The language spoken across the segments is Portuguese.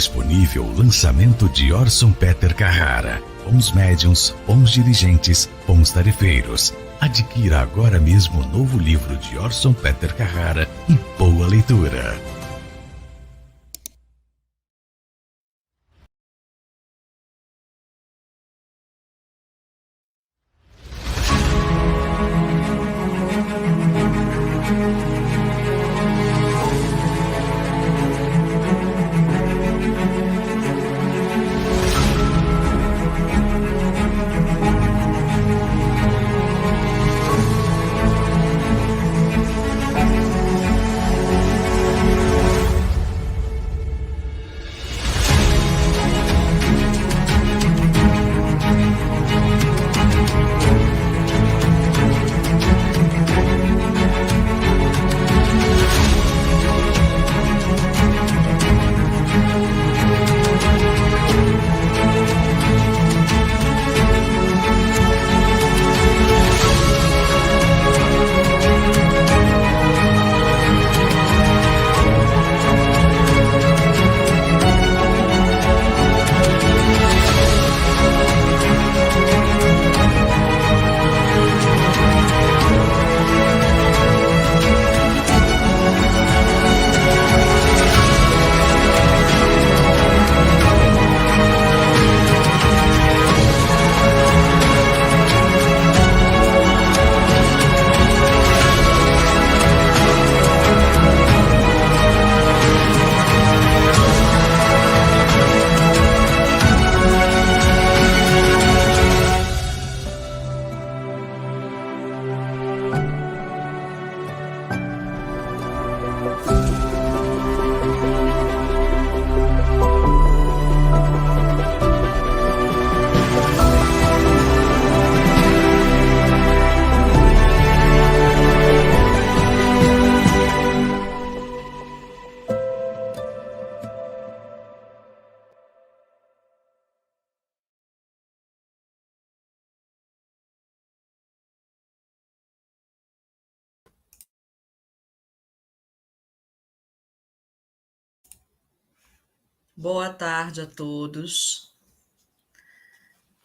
disponível o lançamento de Orson Peter Carrara. Bons médiuns, bons dirigentes, bons tarefeiros. Adquira agora mesmo o novo livro de Orson Peter Carrara e boa leitura. Boa tarde a todos.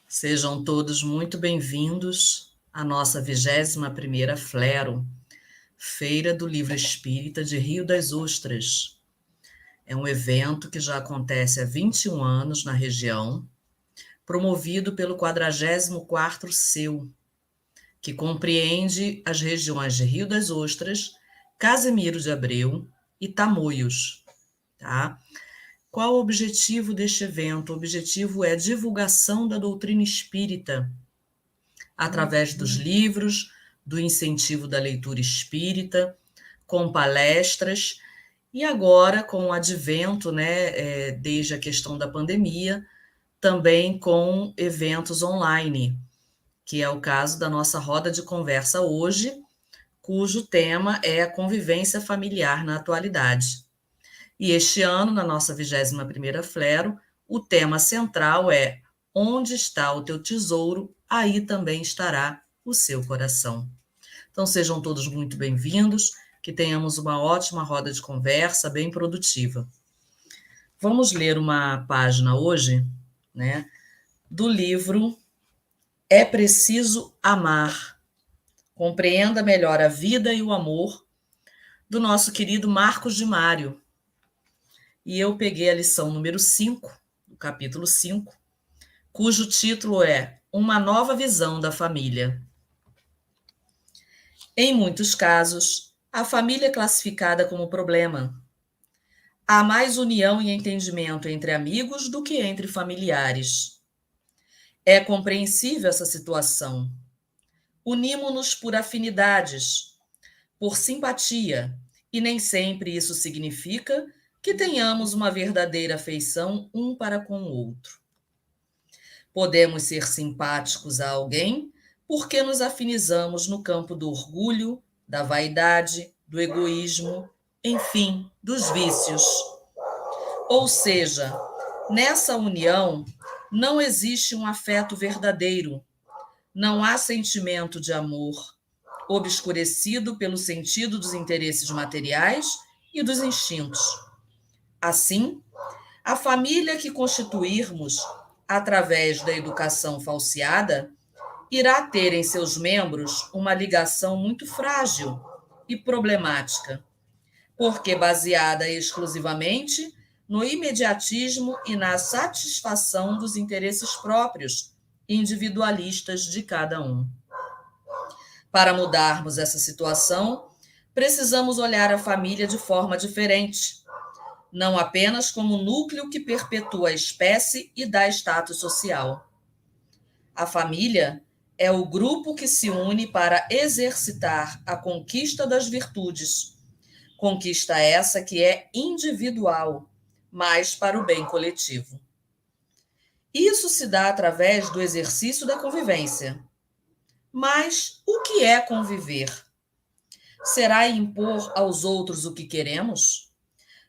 Sejam todos muito bem-vindos à nossa 21ª Flero, Feira do Livro Espírita de Rio das Ostras. É um evento que já acontece há 21 anos na região, promovido pelo 44º CEU, que compreende as regiões de Rio das Ostras, Casemiro de Abreu e Tamoios, tá? Qual o objetivo deste evento? O objetivo é a divulgação da doutrina espírita, através dos livros, do incentivo da leitura espírita, com palestras, e agora, com o advento, desde a questão da pandemia, também com eventos online, que é o caso da nossa roda de conversa hoje, cujo tema é a convivência familiar na atualidade. E este ano, na nossa 21ª Flero, o tema central é: onde está o teu tesouro, aí também estará o seu coração. Então sejam todos muito bem-vindos, que tenhamos uma ótima roda de conversa, bem produtiva. Vamos ler uma página hoje, do livro É Preciso Amar. Compreenda melhor a vida e o amor, do nosso querido Marcos de Mário. E eu peguei a lição número 5, do capítulo 5, cujo título é Uma Nova Visão da Família. Em muitos casos, a família é classificada como problema. Há mais união e entendimento entre amigos do que entre familiares. É compreensível essa situação. Unimo-nos por afinidades, por simpatia, e nem sempre isso significa que tenhamos uma verdadeira afeição um para com o outro. Podemos ser simpáticos a alguém porque nos afinizamos no campo do orgulho, da vaidade, do egoísmo, enfim, dos vícios. Ou seja, nessa união não existe um afeto verdadeiro, não há sentimento de amor, obscurecido pelo sentido dos interesses materiais e dos instintos. Assim, A família que constituirmos através da educação falseada irá ter em seus membros uma ligação muito frágil e problemática, porque baseada exclusivamente no imediatismo e na satisfação dos interesses próprios, individualistas de cada um. Para mudarmos essa situação, precisamos olhar a família de forma diferente, não apenas como núcleo que perpetua a espécie e dá status social. A família é o grupo que se une para exercitar a conquista das virtudes, conquista essa que é individual, mas para o bem coletivo. Isso se dá através do exercício da convivência. Mas o que é conviver? Será impor aos outros o que queremos?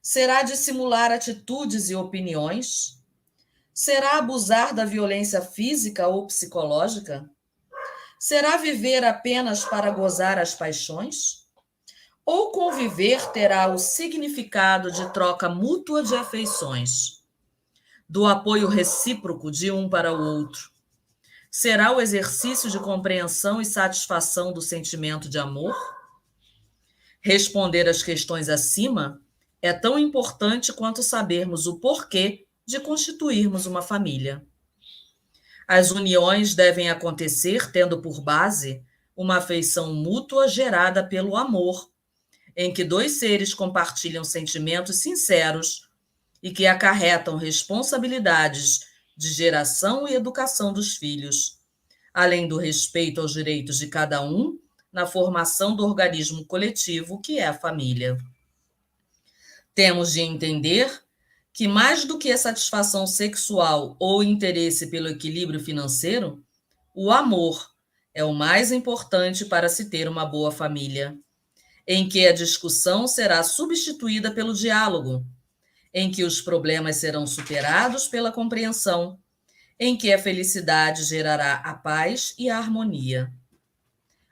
Será dissimular atitudes e opiniões? Será abusar da violência física ou psicológica? Será viver apenas para gozar as paixões? Ou conviver terá o significado de troca mútua de afeições, do apoio recíproco de um para o outro? Será o exercício de compreensão e satisfação do sentimento de amor? Responder às questões acima é tão importante quanto sabermos o porquê de constituirmos uma família. As uniões devem acontecer tendo por base uma afeição mútua gerada pelo amor, em que dois seres compartilham sentimentos sinceros e que acarretam responsabilidades de geração e educação dos filhos, além do respeito aos direitos de cada um na formação do organismo coletivo que é a família. Temos de entender que, mais do que a satisfação sexual ou interesse pelo equilíbrio financeiro, o amor é o mais importante para se ter uma boa família, em que a discussão será substituída pelo diálogo, em que os problemas serão superados pela compreensão, em que a felicidade gerará a paz e a harmonia.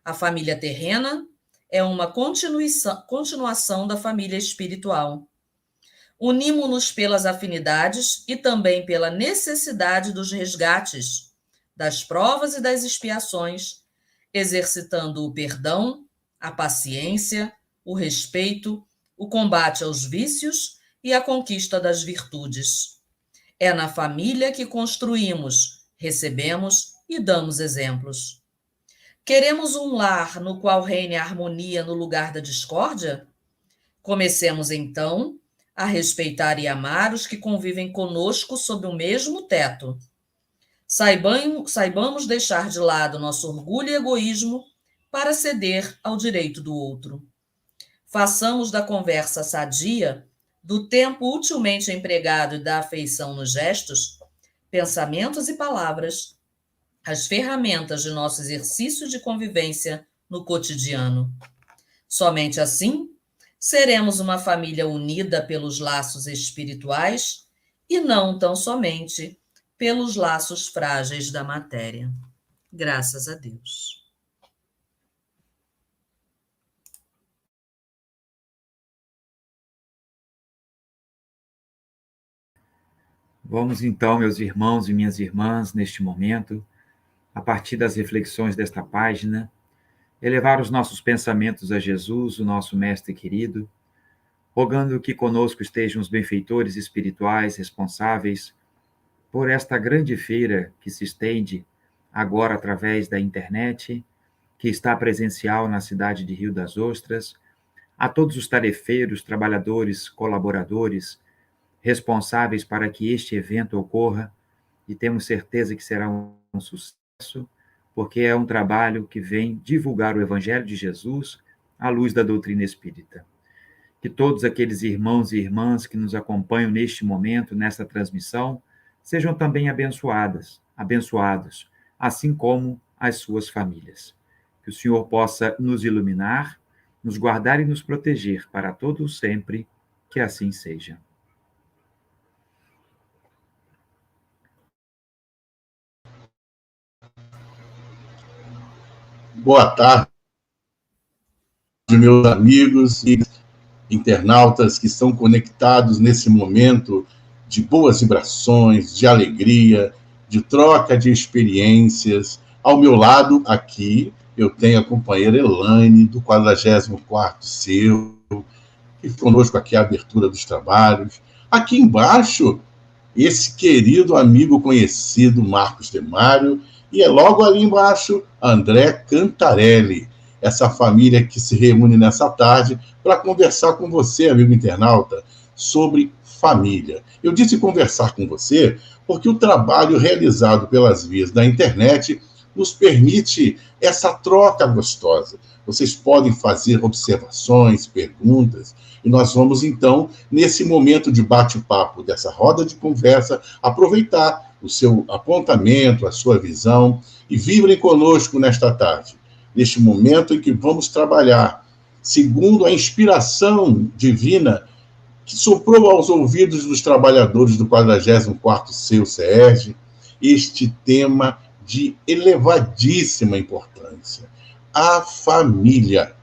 A família terrena é uma continuação da família espiritual. Unimo-nos pelas afinidades e também pela necessidade dos resgates, das provas e das expiações, exercitando o perdão, a paciência, o respeito, o combate aos vícios e a conquista das virtudes. É na família que construímos, recebemos e damos exemplos. Queremos um lar no qual reine a harmonia no lugar da discórdia? Comecemos, então, a respeitar e amar os que convivem conosco sob o mesmo teto. Saibamos deixar de lado nosso orgulho e egoísmo para ceder ao direito do outro. Façamos da conversa sadia, do tempo utilmente empregado e da afeição nos gestos, pensamentos e palavras, as ferramentas de nosso exercício de convivência no cotidiano. Somente assim seremos uma família unida pelos laços espirituais e não tão somente pelos laços frágeis da matéria. Graças a Deus. Vamos então, meus irmãos e minhas irmãs, neste momento, a partir das reflexões desta página, elevar os nossos pensamentos a Jesus, o nosso Mestre querido, rogando que conosco estejam os benfeitores espirituais responsáveis por esta grande feira que se estende agora através da internet, que está presencial na cidade de Rio das Ostras, a todos os tarefeiros, trabalhadores, colaboradores, responsáveis para que este evento ocorra, e temos certeza que será um sucesso, porque é um trabalho que vem divulgar o Evangelho de Jesus à luz da doutrina espírita. Que todos aqueles irmãos e irmãs que nos acompanham neste momento, nesta transmissão, sejam também abençoados, assim como as suas famílias. Que o Senhor possa nos iluminar, nos guardar e nos proteger para todos sempre, que assim seja. Boa tarde, meus amigos e internautas que estão conectados nesse momento de boas vibrações, de alegria, de troca de experiências. Ao meu lado, aqui, eu tenho a companheira Elaine, do 44º Seu, que conosco aqui a abertura dos trabalhos. Aqui embaixo, esse querido amigo conhecido, Marcos Demário, e é logo ali embaixo, André Cantarelli, essa família que se reúne nessa tarde para conversar com você, amigo internauta, sobre família. Eu disse conversar com você porque o trabalho realizado pelas vias da internet nos permite essa troca gostosa. Vocês podem fazer observações, perguntas, e nós vamos, então, nesse momento de bate-papo, dessa roda de conversa, aproveitar o seu apontamento, a sua visão, e vibrem conosco nesta tarde, neste momento em que vamos trabalhar, segundo a inspiração divina que soprou aos ouvidos dos trabalhadores do 44º Seu SERJ, este tema de elevadíssima importância, a família.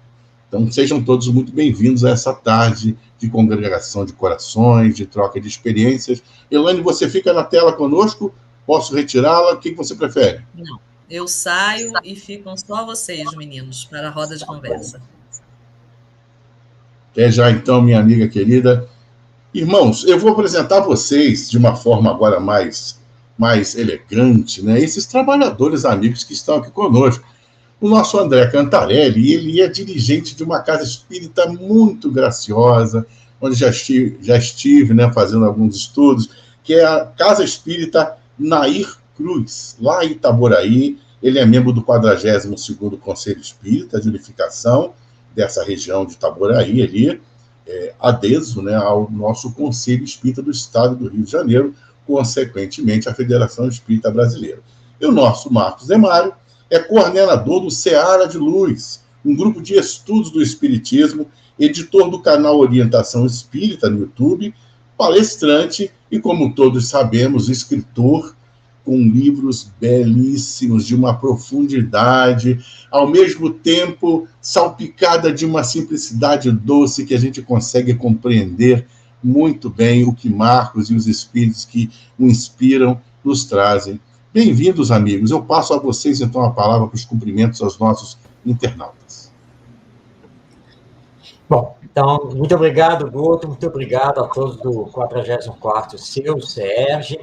Então, sejam todos muito bem-vindos a essa tarde de congregação de corações, de troca de experiências. Elaine, você fica na tela conosco? Posso retirá-la? O que você prefere? Não, eu saio e ficam só vocês, meninos, para a roda de conversa. Até já, então, minha amiga querida. Irmãos, eu vou apresentar vocês de uma forma agora mais elegante, né? Esses trabalhadores amigos que estão aqui conosco. O nosso André Cantarelli, ele é dirigente de uma casa espírita muito graciosa, onde já estive, né, fazendo alguns estudos, que é a Casa Espírita Nair Cruz, lá em Itaboraí. Ele é membro do 42º Conselho Espírita de Unificação dessa região de Itaboraí, ali, adheso, né, ao nosso Conselho Espírita do Estado do Rio de Janeiro, consequentemente à Federação Espírita Brasileira. E o nosso Marcos Demário é coordenador do Seara de Luz, um grupo de estudos do Espiritismo, editor do canal Orientação Espírita no YouTube, palestrante e, como todos sabemos, escritor, com livros belíssimos, de uma profundidade, ao mesmo tempo salpicada de uma simplicidade doce que a gente consegue compreender muito bem o que Marcos e os espíritos que o inspiram nos trazem. Bem-vindos, amigos. Eu passo a vocês, então, a palavra para os cumprimentos aos nossos internautas. Bom, então, muito obrigado, Guto, muito obrigado a todos do 44º Seu SERJ,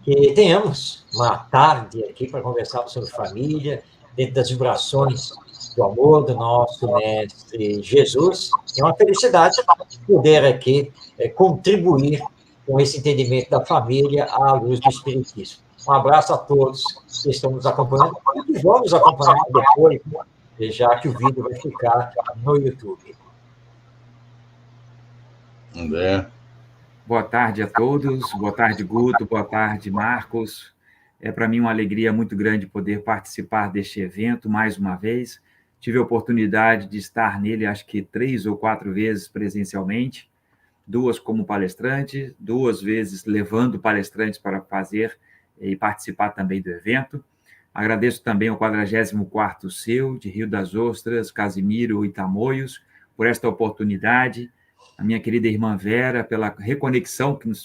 que tenhamos uma tarde aqui para conversarmos sobre família, dentro das vibrações do amor do nosso Mestre Jesus. É uma felicidade poder aqui contribuir com esse entendimento da família à luz do Espiritismo. Um abraço a todos que estão nos acompanhando e vamos acompanhar depois, já que o vídeo vai ficar no YouTube. André. Boa tarde a todos, boa tarde, Guto, boa tarde, Marcos. É para mim uma alegria muito grande poder participar deste evento mais uma vez. Tive a oportunidade de estar nele, acho que 3 ou 4 vezes presencialmente, 2 como palestrante, 2 vezes levando palestrantes para fazer e participar também do evento. Agradeço também ao 44º Seu, de Rio das Ostras, Casimiro e Tamoios, por esta oportunidade. A minha querida irmã Vera, pela reconexão que nos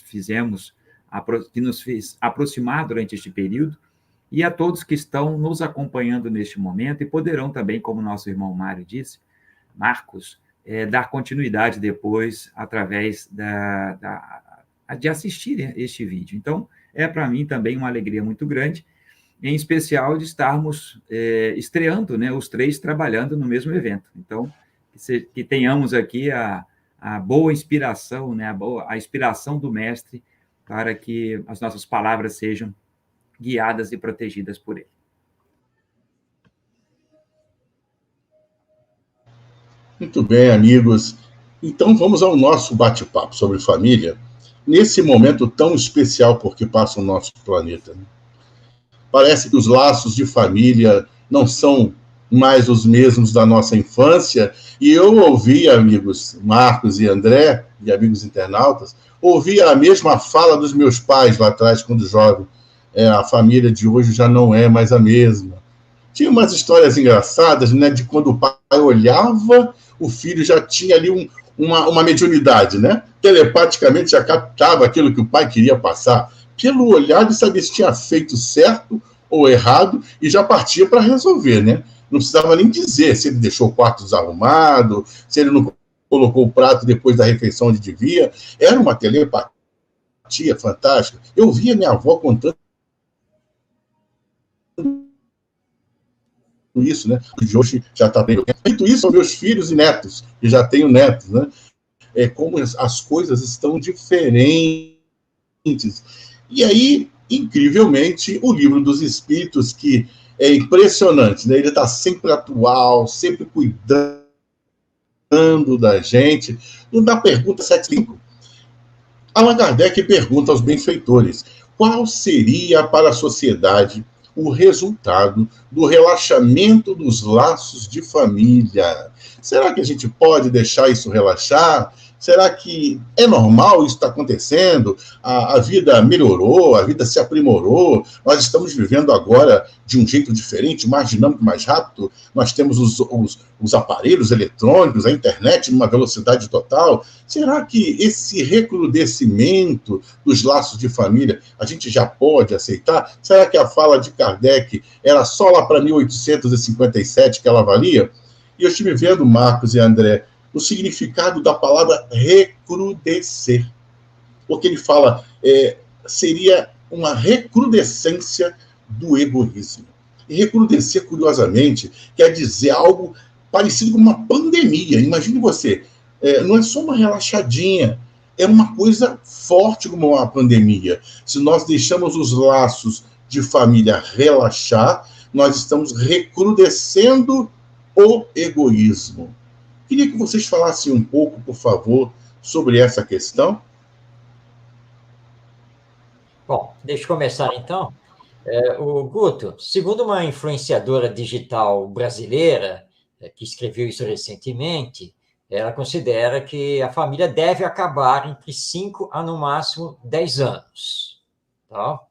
fez aproximar durante este período, e a todos que estão nos acompanhando neste momento e poderão também, como nosso irmão Mário disse, Marcos, dar continuidade depois através de assistir este vídeo. Então, é para mim também uma alegria muito grande, em especial de estarmos estreando, né, os 3 trabalhando no mesmo evento. Então, que tenhamos aqui a boa inspiração, né, a inspiração do Mestre para que as nossas palavras sejam guiadas e protegidas por ele. Muito bem, amigos. Então, vamos ao nosso bate-papo sobre família, nesse momento tão especial porque passa o nosso planeta. Parece que os laços de família não são mais os mesmos da nossa infância, e eu ouvi, amigos Marcos e André, e amigos internautas, ouvi a mesma fala dos meus pais lá atrás, quando jovem. A família de hoje já não é mais a mesma. Tinha umas histórias engraçadas, né, de quando o pai olhava, o filho já tinha ali uma mediunidade, né? Telepaticamente já captava aquilo que o pai queria passar, pelo olhar de saber se tinha feito certo ou errado, e já partia para resolver, né? Não precisava nem dizer se ele deixou o quarto desarrumado, se ele não colocou o prato depois da refeição onde devia. Era uma telepatia fantástica. Eu via minha avó contando isso, né? De hoje já está bem. Feito isso são meus filhos e netos, e já tenho netos, né? É como as coisas estão diferentes. E aí, incrivelmente, o Livro dos Espíritos, que é impressionante, né? Ele está sempre atual, sempre cuidando da gente. Na pergunta 75, Allan Kardec pergunta aos benfeitores: qual seria para a sociedade o resultado do relaxamento dos laços de família? Será que a gente pode deixar isso relaxar? Será que é normal isso estar acontecendo? A vida melhorou, a vida se aprimorou, nós estamos vivendo agora de um jeito diferente, mais dinâmico, mais rápido, nós temos os aparelhos eletrônicos, a internet numa velocidade total. Será que esse recrudescimento dos laços de família a gente já pode aceitar? Será que a fala de Kardec era só lá para 1857 que ela valia? E eu estive vendo, Marcos e André, o significado da palavra recrudescer. Porque ele fala, seria uma recrudescência do egoísmo. E recrudescer, curiosamente, quer dizer algo parecido com uma pandemia. Imagine você, não é só uma relaxadinha, é uma coisa forte como uma pandemia. Se nós deixamos os laços de família relaxar, nós estamos recrudescendo o egoísmo. Queria que vocês falassem um pouco, por favor, sobre essa questão. Bom, deixa eu começar então. O Guto, segundo uma influenciadora digital brasileira, que escreveu isso recentemente, ela considera que a família deve acabar entre 5 a, no máximo, 10 anos. Tá?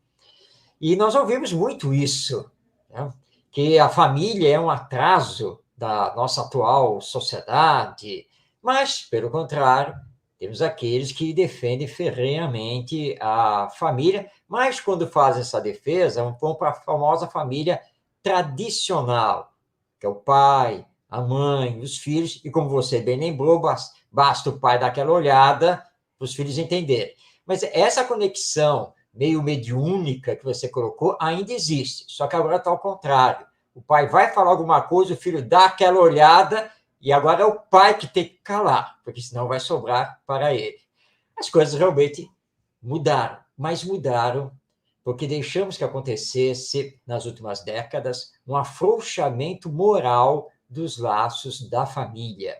E nós ouvimos muito isso, né? Que a família é um atraso da nossa atual sociedade, mas, pelo contrário, temos aqueles que defendem ferrenhamente a família, mas quando fazem essa defesa, vão para a famosa família tradicional, que é o pai, a mãe, os filhos, e como você bem lembrou, basta o pai dar aquela olhada para os filhos entenderem. Mas essa conexão meio mediúnica que você colocou ainda existe, só que agora está ao contrário. O pai vai falar alguma coisa, o filho dá aquela olhada, e agora é o pai que tem que calar, porque senão vai sobrar para ele. As coisas realmente mudaram, mas mudaram porque deixamos que acontecesse, nas últimas décadas, um afrouxamento moral dos laços da família.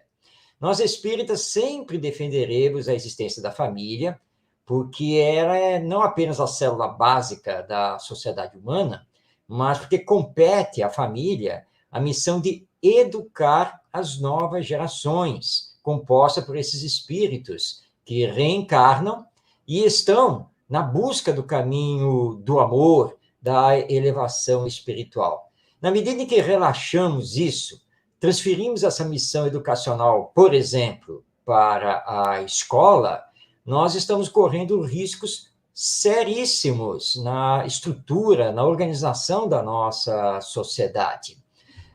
Nós espíritas sempre defenderemos a existência da família, porque ela é não apenas a célula básica da sociedade humana, mas porque compete à família a missão de educar as novas gerações, composta por esses espíritos que reencarnam e estão na busca do caminho do amor, da elevação espiritual. Na medida em que relaxamos isso, transferimos essa missão educacional, por exemplo, para a escola, nós estamos correndo riscos seríssimos na estrutura, na organização da nossa sociedade.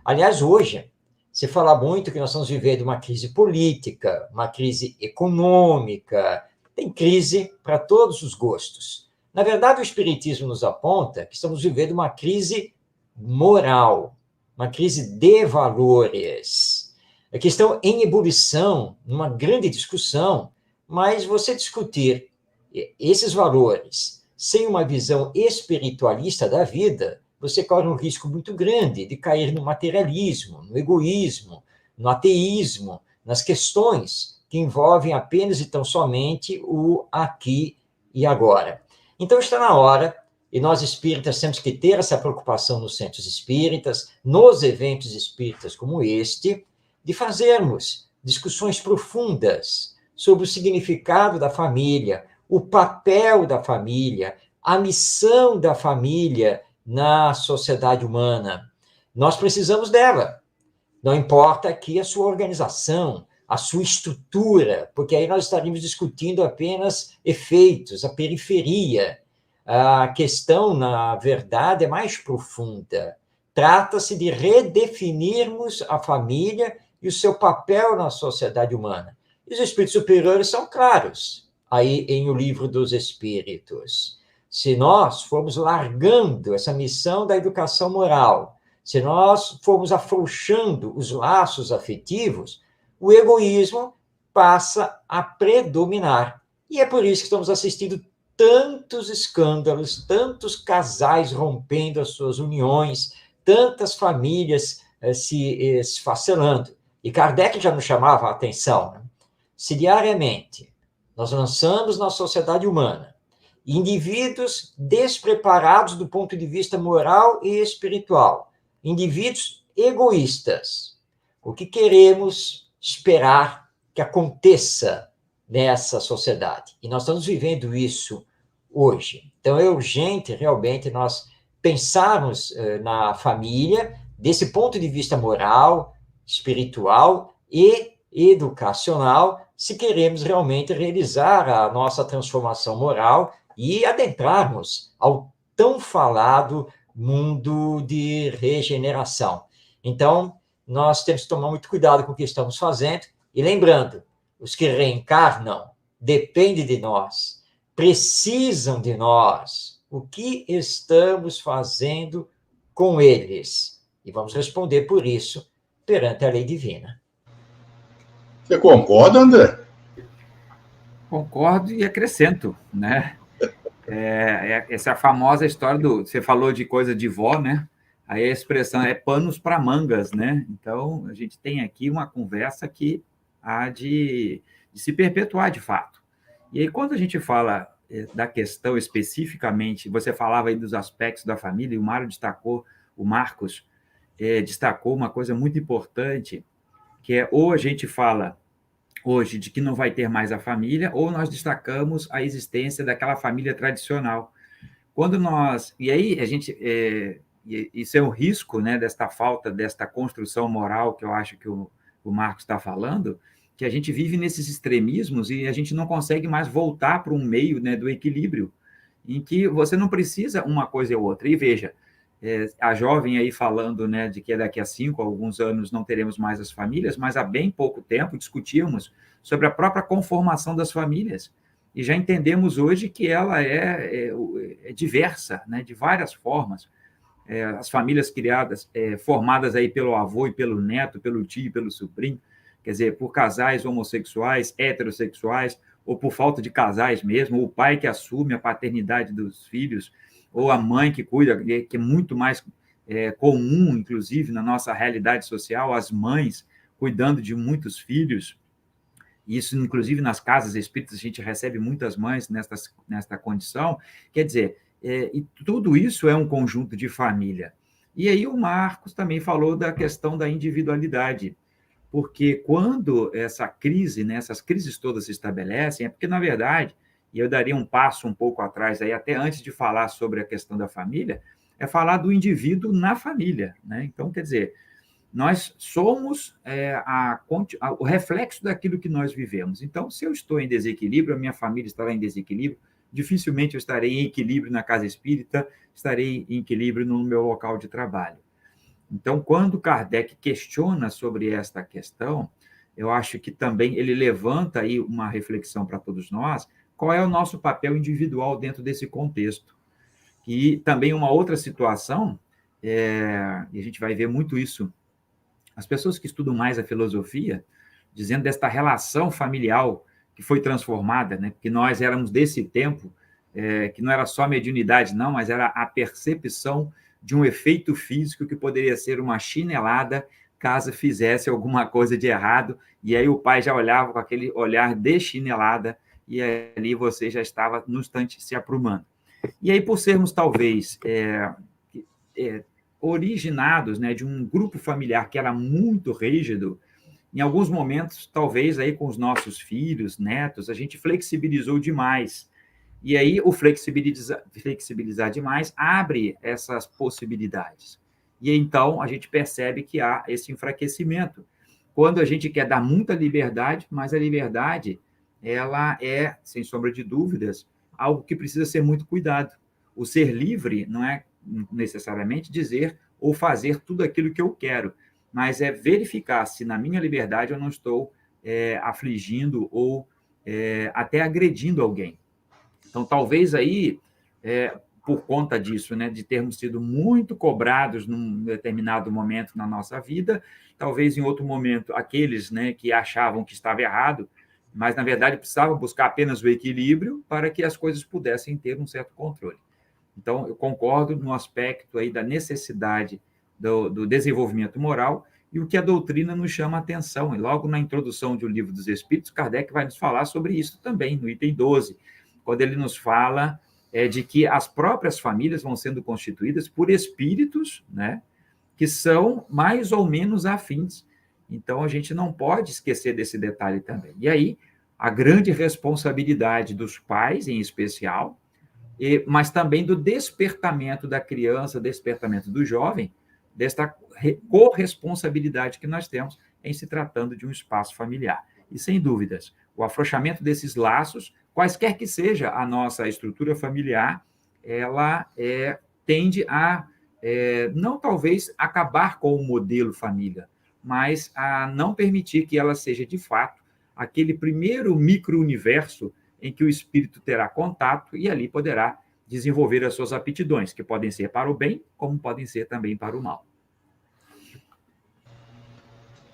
Aliás, hoje, se fala muito que nós estamos vivendo uma crise política, uma crise econômica, tem crise para todos os gostos. Na verdade, o Espiritismo nos aponta que estamos vivendo uma crise moral, uma crise de valores, que estão em ebulição, numa grande discussão, mas você discutir esses valores sem uma visão espiritualista da vida, você corre um risco muito grande de cair no materialismo, no egoísmo, no ateísmo, nas questões que envolvem apenas e tão somente o aqui e agora. Então está na hora, e nós espíritas temos que ter essa preocupação nos centros espíritas, nos eventos espíritas como este, de fazermos discussões profundas sobre o significado da família, o papel da família, a missão da família na sociedade humana. Nós precisamos dela. Não importa aqui a sua organização, a sua estrutura, porque aí nós estaríamos discutindo apenas efeitos, a periferia. A questão, na verdade, é mais profunda. Trata-se de redefinirmos a família e o seu papel na sociedade humana. E os espíritos superiores são claros aí em O Livro dos Espíritos. Se nós formos largando essa missão da educação moral, se nós formos afrouxando os laços afetivos, o egoísmo passa a predominar. E é por isso que estamos assistindo tantos escândalos, tantos casais rompendo as suas uniões, tantas famílias se esfacelando. E Kardec já nos chamava a atenção, né? Se diariamente nós lançamos na sociedade humana indivíduos despreparados do ponto de vista moral e espiritual, indivíduos egoístas, o que queremos esperar que aconteça nessa sociedade? E nós estamos vivendo isso hoje. Então, é urgente, realmente, nós pensarmos na família desse ponto de vista moral, espiritual e educacional, se queremos realmente realizar a nossa transformação moral e adentrarmos ao tão falado mundo de regeneração. Então, nós temos que tomar muito cuidado com o que estamos fazendo, e lembrando, os que reencarnam dependem de nós, precisam de nós. O que estamos fazendo com eles? E vamos responder por isso perante a lei divina. Você concorda, André? Concordo e acrescento, né? Essa famosa história você falou de coisa de vó, né? Aí a expressão é panos para mangas, né? Então, a gente tem aqui uma conversa que há de se perpetuar de fato. E aí, quando a gente fala da questão especificamente, você falava aí dos aspectos da família, e o Mário destacou, o Marcos destacou uma coisa muito importante, que é ou a gente fala hoje de que não vai ter mais a família, ou nós destacamos a existência daquela família tradicional. Quando nós... E aí, a gente... isso é um risco, né, desta falta, desta construção moral que eu acho que o Marcos está falando, que a gente vive nesses extremismos e a gente não consegue mais voltar para um meio, né, do equilíbrio, em que você não precisa uma coisa ou outra. E veja, a jovem aí falando, né, de que daqui a 5, alguns anos não teremos mais as famílias, mas há bem pouco tempo discutíamos sobre a própria conformação das famílias. E já entendemos hoje que ela é diversa, né, de várias formas. As famílias criadas, formadas aí pelo avô e pelo neto, pelo tio e pelo sobrinho, quer dizer, por casais homossexuais, heterossexuais, ou por falta de casais mesmo, ou o pai que assume a paternidade dos filhos, ou a mãe que cuida, que é muito mais comum, inclusive, na nossa realidade social, as mães cuidando de muitos filhos. Isso, inclusive, nas casas espíritas, a gente recebe muitas mães nesta condição. Quer dizer, e tudo isso é um conjunto de família. E aí o Marcos também falou da questão da individualidade, porque quando essa crise, né, essas crises todas se estabelecem, é porque, na verdade, e eu daria um passo um pouco atrás, aí, até antes de falar sobre a questão da família, é falar do indivíduo na família, né? Então, quer dizer, nós somos o reflexo daquilo que nós vivemos. Então, se eu estou em desequilíbrio, a minha família estará em desequilíbrio, dificilmente eu estarei em equilíbrio na casa espírita, estarei em equilíbrio no meu local de trabalho. Então, quando Kardec questiona sobre esta questão, eu acho que também ele levanta aí uma reflexão para todos nós, qual é o nosso papel individual dentro desse contexto. E também uma outra situação, e a gente vai ver muito isso, as pessoas que estudam mais a filosofia, dizendo desta relação familiar que foi transformada, né? Porque nós éramos desse tempo, que não era só mediunidade, não, mas era a percepção de um efeito físico que poderia ser uma chinelada caso fizesse alguma coisa de errado, e aí o pai já olhava com aquele olhar de chinelada, e ali você já estava no instante se aprumando. E aí, por sermos, talvez, originados, né, de um grupo familiar que era muito rígido, em alguns momentos, talvez, aí com os nossos filhos, netos, a gente flexibilizou demais. E aí, o flexibilizar demais abre essas possibilidades. E então, a gente percebe que há esse enfraquecimento. quando a gente quer dar muita liberdade, mas a liberdade, ela é, sem sombra de dúvidas, algo que precisa ser muito cuidado. O ser livre não é necessariamente dizer ou fazer tudo aquilo que eu quero, mas é verificar se na minha liberdade eu não estou afligindo ou até agredindo alguém. Então, talvez aí, por conta disso, né, de termos sido muito cobrados num determinado momento na nossa vida, talvez em outro momento aqueles, né, que achavam que estava errado, mas, na verdade, precisavam buscar apenas o equilíbrio para que as coisas pudessem ter um certo controle. Então, eu concordo no aspecto aí da necessidade do desenvolvimento moral e o que a doutrina nos chama a atenção. E logo na introdução de O Livro dos Espíritos, Kardec vai nos falar sobre isso também, no item 12, quando ele nos fala de que as próprias famílias vão sendo constituídas por espíritos, né, que são mais ou menos afins. Então, a gente não pode esquecer desse detalhe também. E aí, a grande responsabilidade dos pais, em especial, mas também do despertamento da criança, despertamento do jovem, desta corresponsabilidade que nós temos em se tratando de um espaço familiar. E, sem dúvidas, o afrouxamento desses laços, quaisquer que seja a nossa estrutura familiar, ela tende a, não talvez acabar com o modelo família, mas a não permitir que ela seja, de fato, aquele primeiro micro-universo em que o espírito terá contato e ali poderá desenvolver as suas aptidões, que podem ser para o bem, como podem ser também para o mal.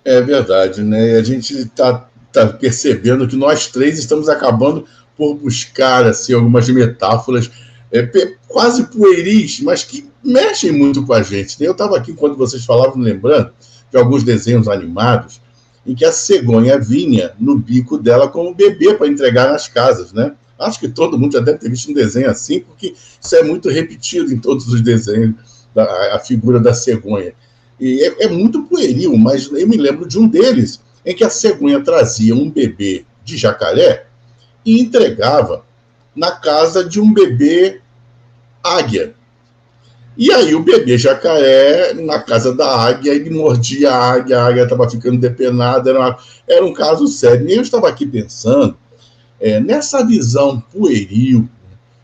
É verdade, né? E a gente está percebendo que nós três estamos acabando por buscar assim, algumas metáforas quase pueris, mas que mexem muito com a gente. Eu estava aqui, quando vocês falavam, lembrando de alguns desenhos animados em que a cegonha vinha no bico dela como bebê para entregar nas casas, né? Acho que todo mundo já deve ter visto um desenho assim, porque isso é muito repetido em todos os desenhos, a figura da cegonha. E é muito pueril, mas eu me lembro de um deles, em que a cegonha trazia um bebê de jacaré e entregava na casa de um bebê águia. E aí o bebê jacaré, na casa da águia, ele mordia a águia estava ficando depenada, era um caso sério. E eu estava aqui pensando nessa visão pueril,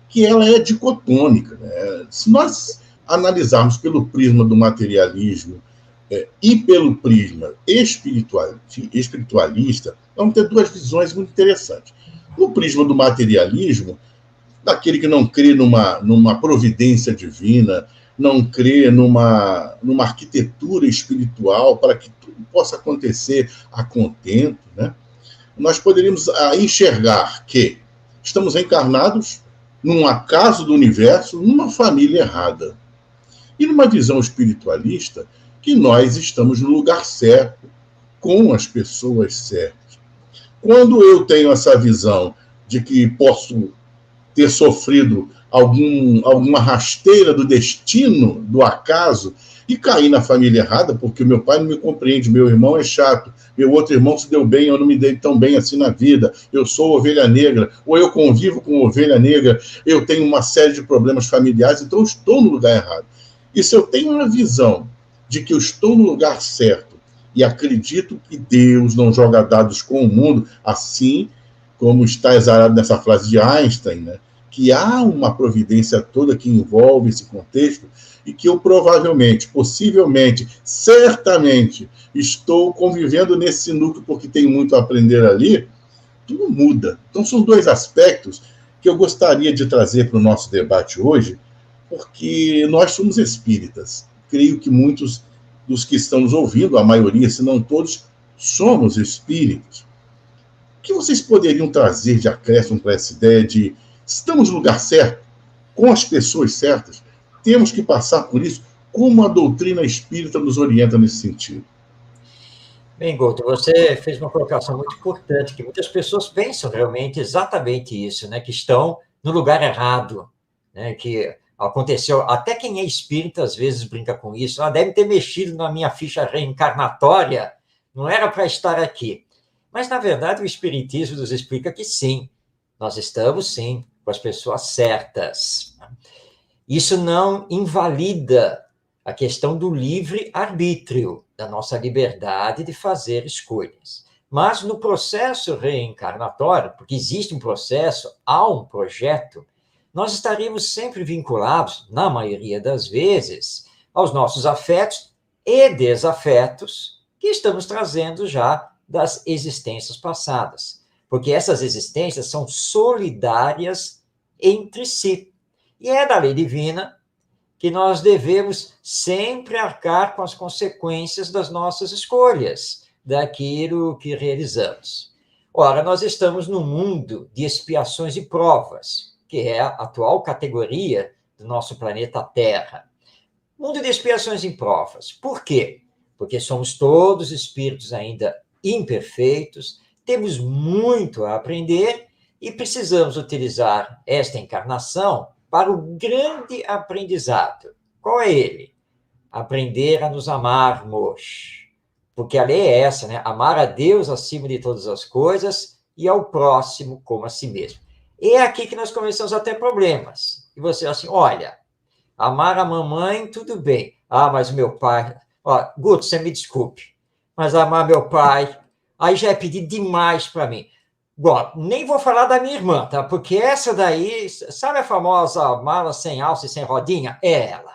que ela é dicotômica, né? Se nós analisarmos pelo prisma do materialismo e pelo prisma espiritualista, vamos ter duas visões muito interessantes. No prisma do materialismo, daquele que não crê numa providência divina, não crê numa arquitetura espiritual para que tudo possa acontecer a contento, né? Nós poderíamos enxergar que estamos encarnados num acaso do universo, numa família errada. E numa visão espiritualista, que nós estamos no lugar certo, com as pessoas certas. Quando eu tenho essa visão de que posso ter sofrido alguma rasteira do destino, do acaso, e cair na família errada, porque meu pai não me compreende, meu irmão é chato, meu outro irmão se deu bem, eu não me dei tão bem assim na vida, eu sou ovelha negra, ou eu convivo com ovelha negra, eu tenho uma série de problemas familiares, então eu estou no lugar errado. E se eu tenho uma visão de que eu estou no lugar certo e acredito que Deus não joga dados com o mundo, assim como está exarado nessa frase de Einstein, né? Que há uma providência toda que envolve esse contexto e que eu provavelmente, possivelmente, certamente estou convivendo nesse núcleo porque tenho muito a aprender ali, tudo muda. Então são dois aspectos que eu gostaria de trazer para o nosso debate hoje, porque nós somos espíritas. Creio que muitos dos que estão nos ouvindo, a maioria, se não todos, somos espíritos. O que vocês poderiam trazer de acréscimo para essa ideia de estamos no lugar certo, com as pessoas certas, temos que passar por isso? Como a doutrina espírita nos orienta nesse sentido? Bem, Guto, você fez uma colocação muito importante, que muitas pessoas pensam realmente exatamente isso, né? Que estão no lugar errado, né? Que aconteceu, até quem é espírita às vezes brinca com isso, deve ter mexido na minha ficha reencarnatória, não era para estar aqui. Mas, na verdade, o espiritismo nos explica que sim, nós estamos, sim, com as pessoas certas. Isso não invalida a questão do livre-arbítrio, da nossa liberdade de fazer escolhas. Mas no processo reencarnatório, porque existe um processo, há um projeto, nós estaríamos sempre vinculados, na maioria das vezes, aos nossos afetos e desafetos que estamos trazendo já das existências passadas. Porque essas existências são solidárias entre si. E é da lei divina que nós devemos sempre arcar com as consequências das nossas escolhas, daquilo que realizamos. Ora, nós estamos num mundo de expiações e provas, que é a atual categoria do nosso planeta Terra. Mundo de expiações e provas. Por quê? Porque somos todos espíritos ainda imperfeitos, temos muito a aprender e precisamos utilizar esta encarnação para o grande aprendizado. Qual é ele? Aprender a nos amarmos. Porque a lei é essa, né? Amar a Deus acima de todas as coisas e ao próximo como a si mesmo. E é aqui que nós começamos a ter problemas. E você assim, olha, amar a mamãe, tudo bem. Ah, mas meu pai... Ó, Guto, você me desculpe, mas amar meu pai, aí já é pedir demais para mim. Bom, nem vou falar da minha irmã, tá? Porque essa daí, sabe a famosa mala sem alça e sem rodinha? É ela.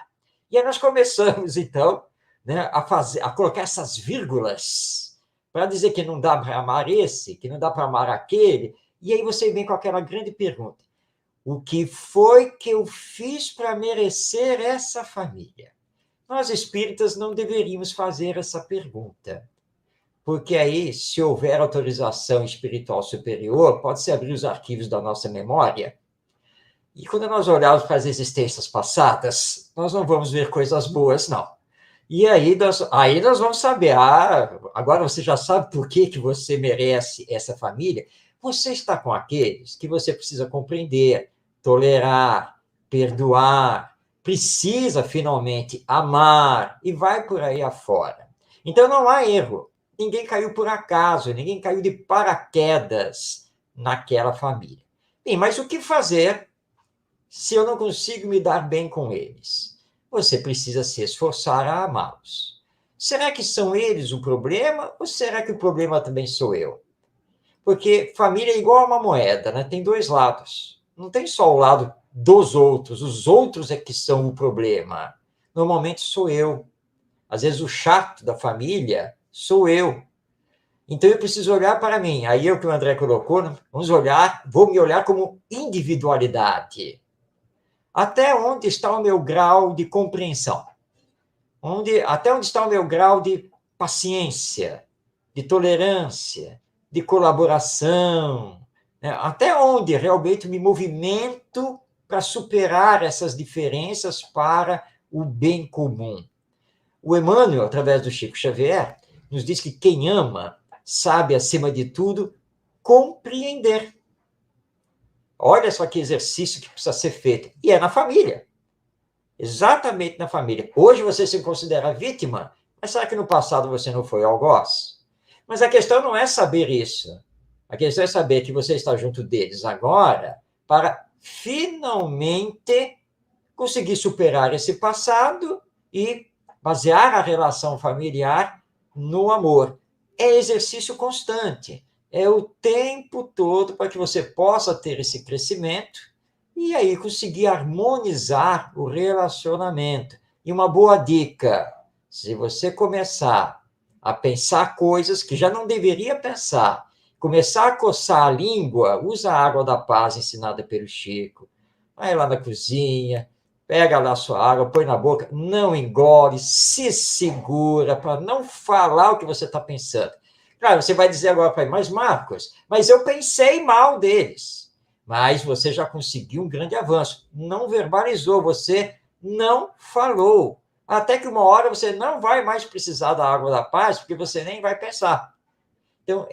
E aí nós começamos, então, né, a colocar essas vírgulas para dizer que não dá para amar esse, que não dá para amar aquele. E aí você vem com aquela grande pergunta. O que foi que eu fiz para merecer essa família? Nós espíritas não deveríamos fazer essa pergunta. Porque aí, se houver autorização espiritual superior, pode-se abrir os arquivos da nossa memória. E quando nós olharmos para as existências passadas, nós não vamos ver coisas boas, não. E aí nós vamos saber, agora você já sabe por que você merece essa família. Você está com aqueles que você precisa compreender, tolerar, perdoar, precisa finalmente amar e vai por aí afora. Então não há erro. Ninguém caiu por acaso, ninguém caiu de paraquedas naquela família. Bem, mas o que fazer se eu não consigo me dar bem com eles? Você precisa se esforçar a amá-los. Será que são eles o problema ou será que o problema também sou eu? Porque família é igual a uma moeda, né? Tem dois lados. Não tem só o lado dos outros, os outros é que são o problema. Normalmente sou eu. Às vezes o chato da família sou eu. Então eu preciso olhar para mim. Aí é o que o André colocou, né? Vou me olhar como individualidade. Até onde está o meu grau de compreensão? Até onde está o meu grau de paciência, de tolerância, de colaboração? Né? Até onde realmente me movimento para superar essas diferenças para o bem comum? O Emmanuel, através do Chico Xavier, nos diz que quem ama sabe, acima de tudo, compreender. Olha só que exercício que precisa ser feito. E é na família. Exatamente na família. Hoje você se considera vítima, mas será que no passado você não foi algoz? Mas a questão não é saber isso. A questão é saber que você está junto deles agora para finalmente conseguir superar esse passado e basear a relação familiar no amor. É exercício constante. É o tempo todo para que você possa ter esse crescimento e aí conseguir harmonizar o relacionamento. E uma boa dica, se você começar a pensar coisas que já não deveria pensar, começar a coçar a língua, usa a água da paz ensinada pelo Chico, vai lá na cozinha, pega lá a sua água, põe na boca, não engole, se segura para não falar o que você está pensando. Claro, você vai dizer agora para ele, mas Marcos, mas eu pensei mal deles. Mas você já conseguiu um grande avanço. Não verbalizou, você não falou. Até que uma hora você não vai mais precisar da água da paz, porque você nem vai pensar. Então,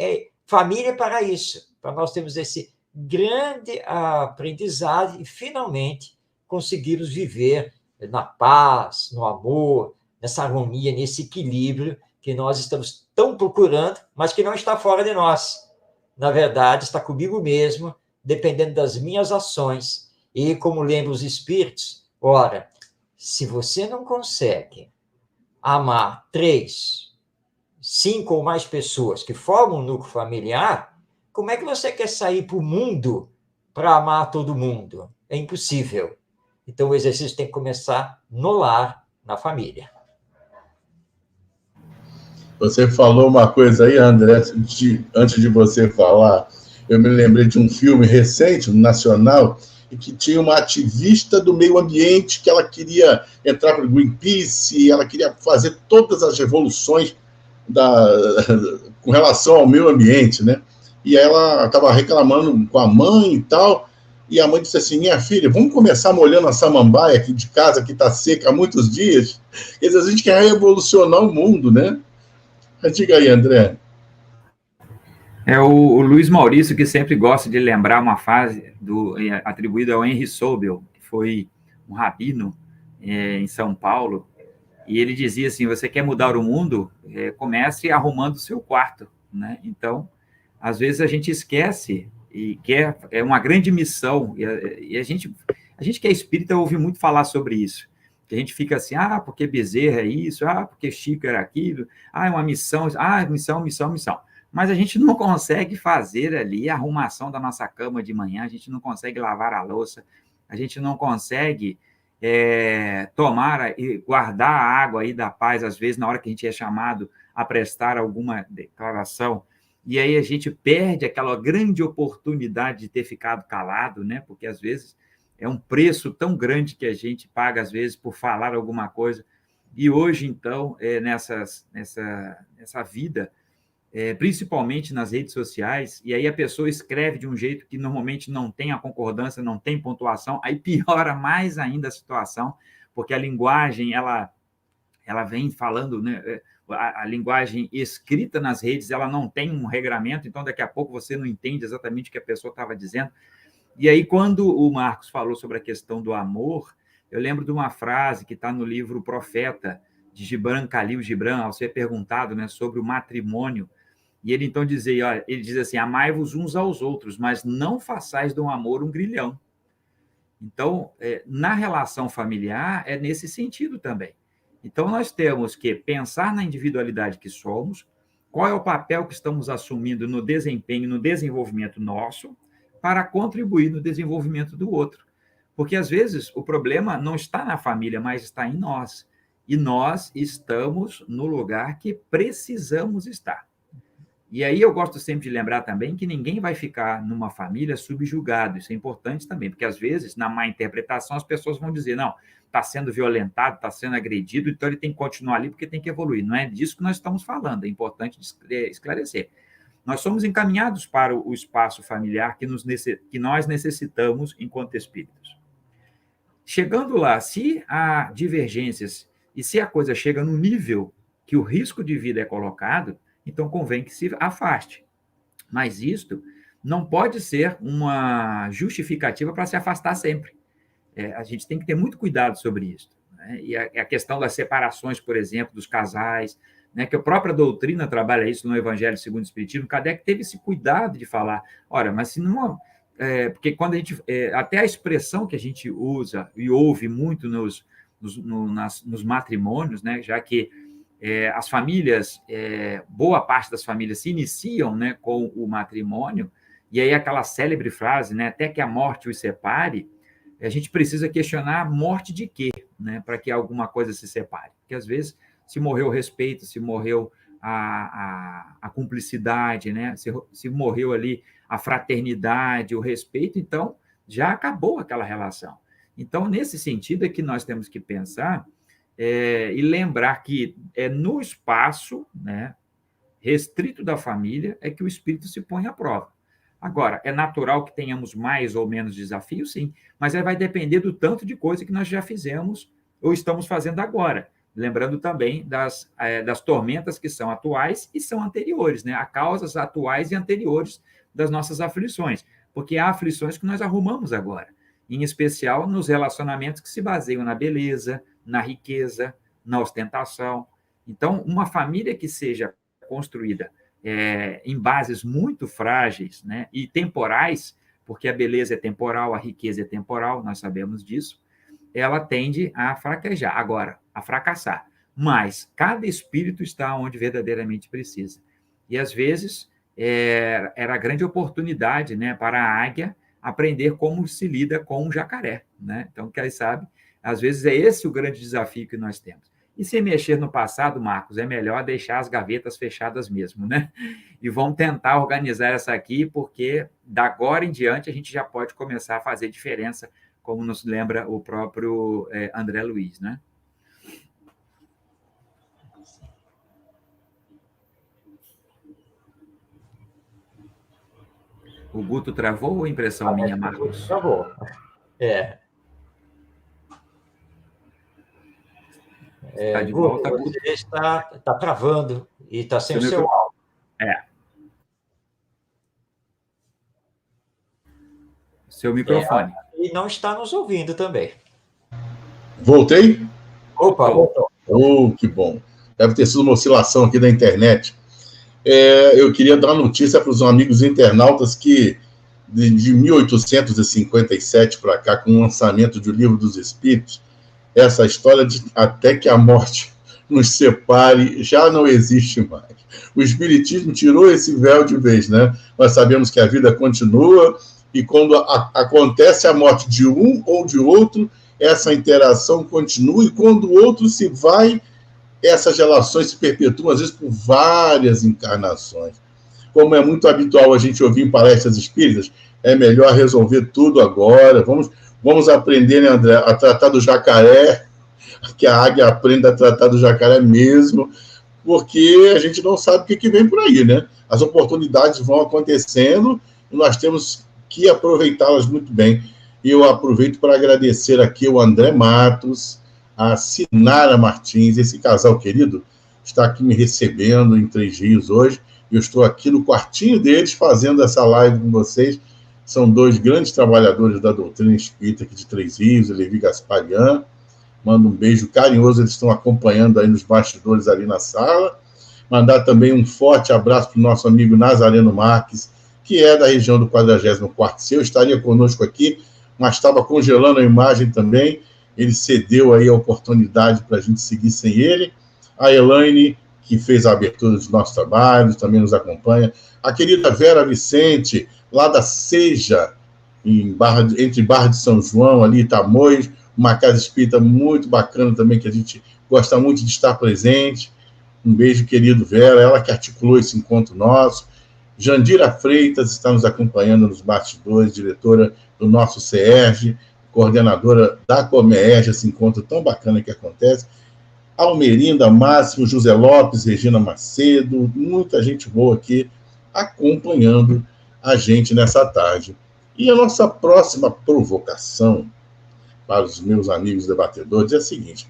família é para isso, para nós termos esse grande aprendizado e, finalmente, conseguirmos viver na paz, no amor, nessa harmonia, nesse equilíbrio que nós estamos tão procurando, mas que não está fora de nós. Na verdade, está comigo mesmo, dependendo das minhas ações. E, como lembram os espíritos, ora, Se você não consegue amar 3, 5 ou mais pessoas que formam um núcleo familiar, como é que você quer sair para o mundo para amar todo mundo? É impossível. Então, o exercício tem que começar no lar, na família. Você falou uma coisa aí, André, antes de você falar, eu me lembrei de um filme recente, nacional, e que tinha uma ativista do meio ambiente que ela queria entrar para o Greenpeace, ela queria fazer todas as revoluções da, com relação ao meio ambiente, né? E ela estava reclamando com a mãe e tal, e a mãe disse assim, minha filha, vamos começar molhando a samambaia aqui de casa, que está seca há muitos dias. Quer dizer, a gente quer revolucionar o mundo, né? Diga aí, André. É o Luiz Maurício que sempre gosta de lembrar uma frase atribuída ao Henry Sobel, que foi um rabino em São Paulo, e ele dizia assim, você quer mudar o mundo? Comece arrumando o seu quarto, né? Então, às vezes a gente esquece e quer, é uma grande missão, e a gente que é espírita ouve muito falar sobre isso, que a gente fica assim, porque Bezerra é isso, porque Chico era aquilo, é uma missão, missão. Mas a gente não consegue fazer ali a arrumação da nossa cama de manhã, a gente não consegue lavar a louça, a gente não consegue tomar e guardar a água aí da paz, às vezes, na hora que a gente é chamado a prestar alguma declaração, e aí a gente perde aquela grande oportunidade de ter ficado calado, né? Porque, às vezes, é um preço tão grande que a gente paga, às vezes, por falar alguma coisa. E hoje, então, nessa vida, principalmente nas redes sociais, e aí a pessoa escreve de um jeito que normalmente não tem a concordância, não tem pontuação, aí piora mais ainda a situação, porque a linguagem, ela vem falando, né? A linguagem escrita nas redes, ela não tem um regramento, então daqui a pouco você não entende exatamente o que a pessoa estava dizendo. E aí, quando o Marcos falou sobre a questão do amor, eu lembro de uma frase que está no livro Profeta, de Gibran Khalil Gibran, ao ser perguntado, né, sobre o matrimônio, e ele então dizia, ele diz assim, amai-vos uns aos outros, mas não façais do amor um grilhão. Então, na relação familiar, é nesse sentido também. Então, nós temos que pensar na individualidade que somos, qual é o papel que estamos assumindo no desempenho, no desenvolvimento nosso, para contribuir no desenvolvimento do outro. Porque, às vezes, o problema não está na família, mas está em nós. E nós estamos no lugar que precisamos estar. E aí eu gosto sempre de lembrar também que ninguém vai ficar numa família subjugado, isso é importante também, porque às vezes, na má interpretação, as pessoas vão dizer, não, está sendo violentado, está sendo agredido, então ele tem que continuar ali porque tem que evoluir. Não é disso que nós estamos falando, é importante esclarecer. Nós somos encaminhados para o espaço familiar que nós necessitamos enquanto espíritos. Chegando lá, se há divergências e se a coisa chega no nível que o risco de vida é colocado, então convém que se afaste. Mas isto não pode ser uma justificativa para se afastar sempre. A gente tem que ter muito cuidado sobre isso. Né? E a questão das separações, por exemplo, dos casais, né, que a própria doutrina trabalha isso no Evangelho segundo o Espiritismo, Kardec teve esse cuidado de falar, ora, mas se não... porque quando a gente... até a expressão que a gente usa e ouve muito nos matrimônios, né, já que as famílias, boa parte das famílias se iniciam, né, com o matrimônio, e aí aquela célebre frase, né, até que a morte os separe, a gente precisa questionar a morte de quê, né, para que alguma coisa se separe. Porque, às vezes, se morreu o respeito, se morreu a cumplicidade, né, se morreu ali a fraternidade, o respeito, então já acabou aquela relação. Então, nesse sentido é que nós temos que pensar e lembrar que é no espaço, né, restrito da família é que o espírito se põe à prova. Agora, é natural que tenhamos mais ou menos desafios, sim, mas aí vai depender do tanto de coisa que nós já fizemos ou estamos fazendo agora. Lembrando também das tormentas que são atuais e são anteriores, né? Há causas atuais e anteriores das nossas aflições, porque há aflições que nós arrumamos agora, em especial nos relacionamentos que se baseiam na beleza, na riqueza, na ostentação. Então, uma família que seja construída em bases muito frágeis, né, e temporais, porque a beleza é temporal, a riqueza é temporal, nós sabemos disso, ela tende a fraquejar, agora, a fracassar. Mas cada espírito está onde verdadeiramente precisa. E, às vezes, era a grande oportunidade, né, para a águia aprender como se lida com um jacaré, né? Então, quem sabe, às vezes é esse o grande desafio que nós temos. E se mexer no passado, Marcos, é melhor deixar as gavetas fechadas mesmo, né? E vamos tentar organizar essa aqui, porque da agora em diante a gente já pode começar a fazer diferença, como nos lembra o próprio André Luiz, né? O Guto travou ou impressão minha, Marcos? Travou. Está de volta, Guto, você está travando e está sem o seu áudio. Seu microfone. E não está nos ouvindo também. Voltei? Opa, voltou. Oh, que bom. Deve ter sido uma oscilação aqui da internet. Eu queria dar uma notícia para os amigos internautas que, de 1857 para cá, com o lançamento do Livro dos Espíritos, essa história de até que a morte nos separe já não existe mais. O Espiritismo tirou esse véu de vez, né? Nós sabemos que a vida continua e quando acontece a morte de um ou de outro, essa interação continua e quando o outro se vai, essas relações se perpetuam, às vezes, por várias encarnações. Como é muito habitual a gente ouvir em palestras espíritas, é melhor resolver tudo agora. Vamos aprender, né, André, a tratar do jacaré, que a águia aprenda a tratar do jacaré mesmo, porque a gente não sabe o que vem por aí, né? As oportunidades vão acontecendo e nós temos que aproveitá-las muito bem. E eu aproveito para agradecer aqui o André Matos, a Sinara Martins, esse casal querido está aqui me recebendo em Três Rios hoje. Eu estou aqui no quartinho deles fazendo essa live com vocês. São dois grandes trabalhadores da doutrina espírita aqui de Três Rios, Levi Gasparian. Mando um beijo carinhoso, eles estão acompanhando aí nos bastidores ali na sala. Mandar também um forte abraço para o nosso amigo Nazareno Marques, que é da região do 44º C. Eu estaria conosco aqui, mas estava congelando a imagem também. Ele cedeu aí a oportunidade para a gente seguir sem ele. A Elaine, que fez a abertura dos nossos trabalhos, também nos acompanha. A querida Vera Vicente, lá da Seja, entre Barra de São João, ali Tamoios, uma casa espírita muito bacana também, que a gente gosta muito de estar presente. Um beijo, querido Vera, ela que articulou esse encontro nosso. Jandira Freitas está nos acompanhando nos bastidores, diretora do nosso CERJ, coordenadora da Comerj, esse encontro tão bacana que acontece. Almerinda Máximo, José Lopes, Regina Macedo, muita gente boa aqui acompanhando a gente nessa tarde. E a nossa próxima provocação para os meus amigos debatedores é a seguinte: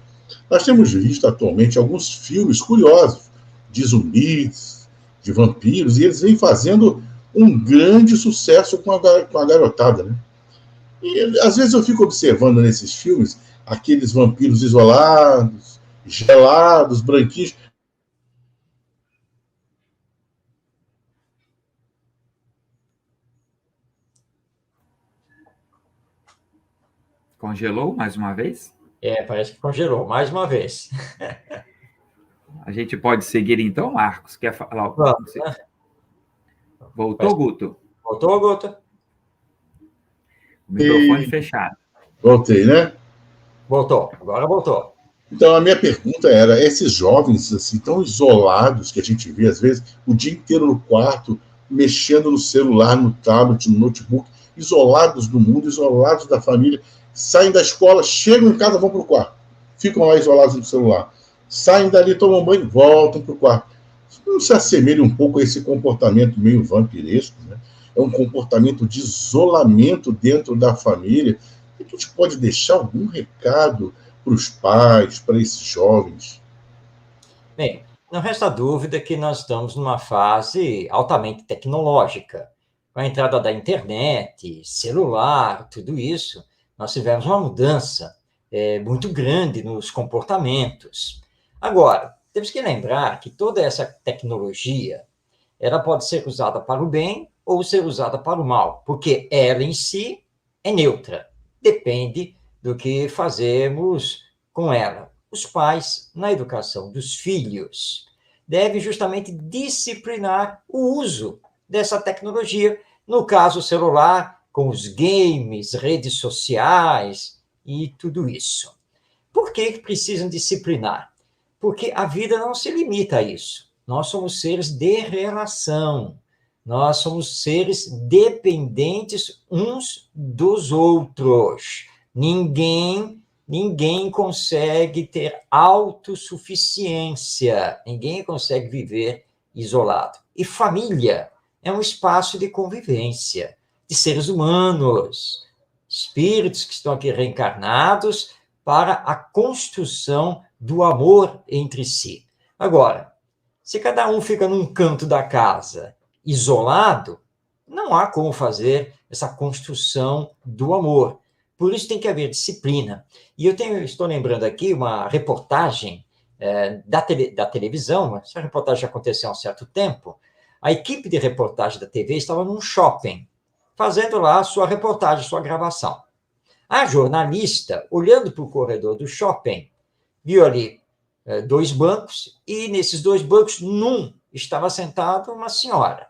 nós temos visto atualmente alguns filmes curiosos de zumbis, de vampiros, e eles vêm fazendo um grande sucesso com a garotada, né? E às vezes eu fico observando nesses filmes aqueles vampiros isolados, gelados, branquinhos. Congelou mais uma vez? Parece que congelou mais uma vez. A gente pode seguir então, Marcos? Quer falar alguma coisa? Né? Voltou, Guto? Voltou, Guto? O microfone fechado. Voltei, né? Voltou, agora voltou. Então, a minha pergunta era, esses jovens assim tão isolados que a gente vê, às vezes, o dia inteiro no quarto, mexendo no celular, no tablet, no notebook, isolados do mundo, isolados da família, saem da escola, chegam em casa, vão para o quarto, ficam lá isolados no celular, saem dali, tomam banho, voltam para o quarto. Não se assemelha um pouco a esse comportamento meio vampiresco, né? É um comportamento de isolamento dentro da família. E a gente pode deixar algum recado para os pais, para esses jovens? Bem, não resta dúvida que nós estamos numa fase altamente tecnológica. Com a entrada da internet, celular, tudo isso, nós tivemos uma mudança muito grande nos comportamentos. Agora, temos que lembrar que toda essa tecnologia, ela pode ser usada para o bem ou ser usada para o mal, porque ela em si é neutra, depende do que fazemos com ela. Os pais, na educação dos filhos, devem justamente disciplinar o uso dessa tecnologia, no caso o celular, com os games, redes sociais e tudo isso. Por que precisam disciplinar? Porque a vida não se limita a isso. Nós somos seres de relação. Nós somos seres dependentes uns dos outros. Ninguém consegue ter autossuficiência. Ninguém consegue viver isolado. E família é um espaço de convivência de seres humanos, espíritos que estão aqui reencarnados para a construção do amor entre si. Agora, se cada um fica num canto da casa, isolado, não há como fazer essa construção do amor. Por isso tem que haver disciplina. E estou lembrando aqui uma reportagem da televisão, essa reportagem já aconteceu há um certo tempo. A equipe de reportagem da TV estava num shopping, fazendo lá a sua reportagem, sua gravação. A jornalista, olhando para o corredor do shopping, viu ali 2 bancos, e nesses 2 bancos, num estava sentada uma senhora,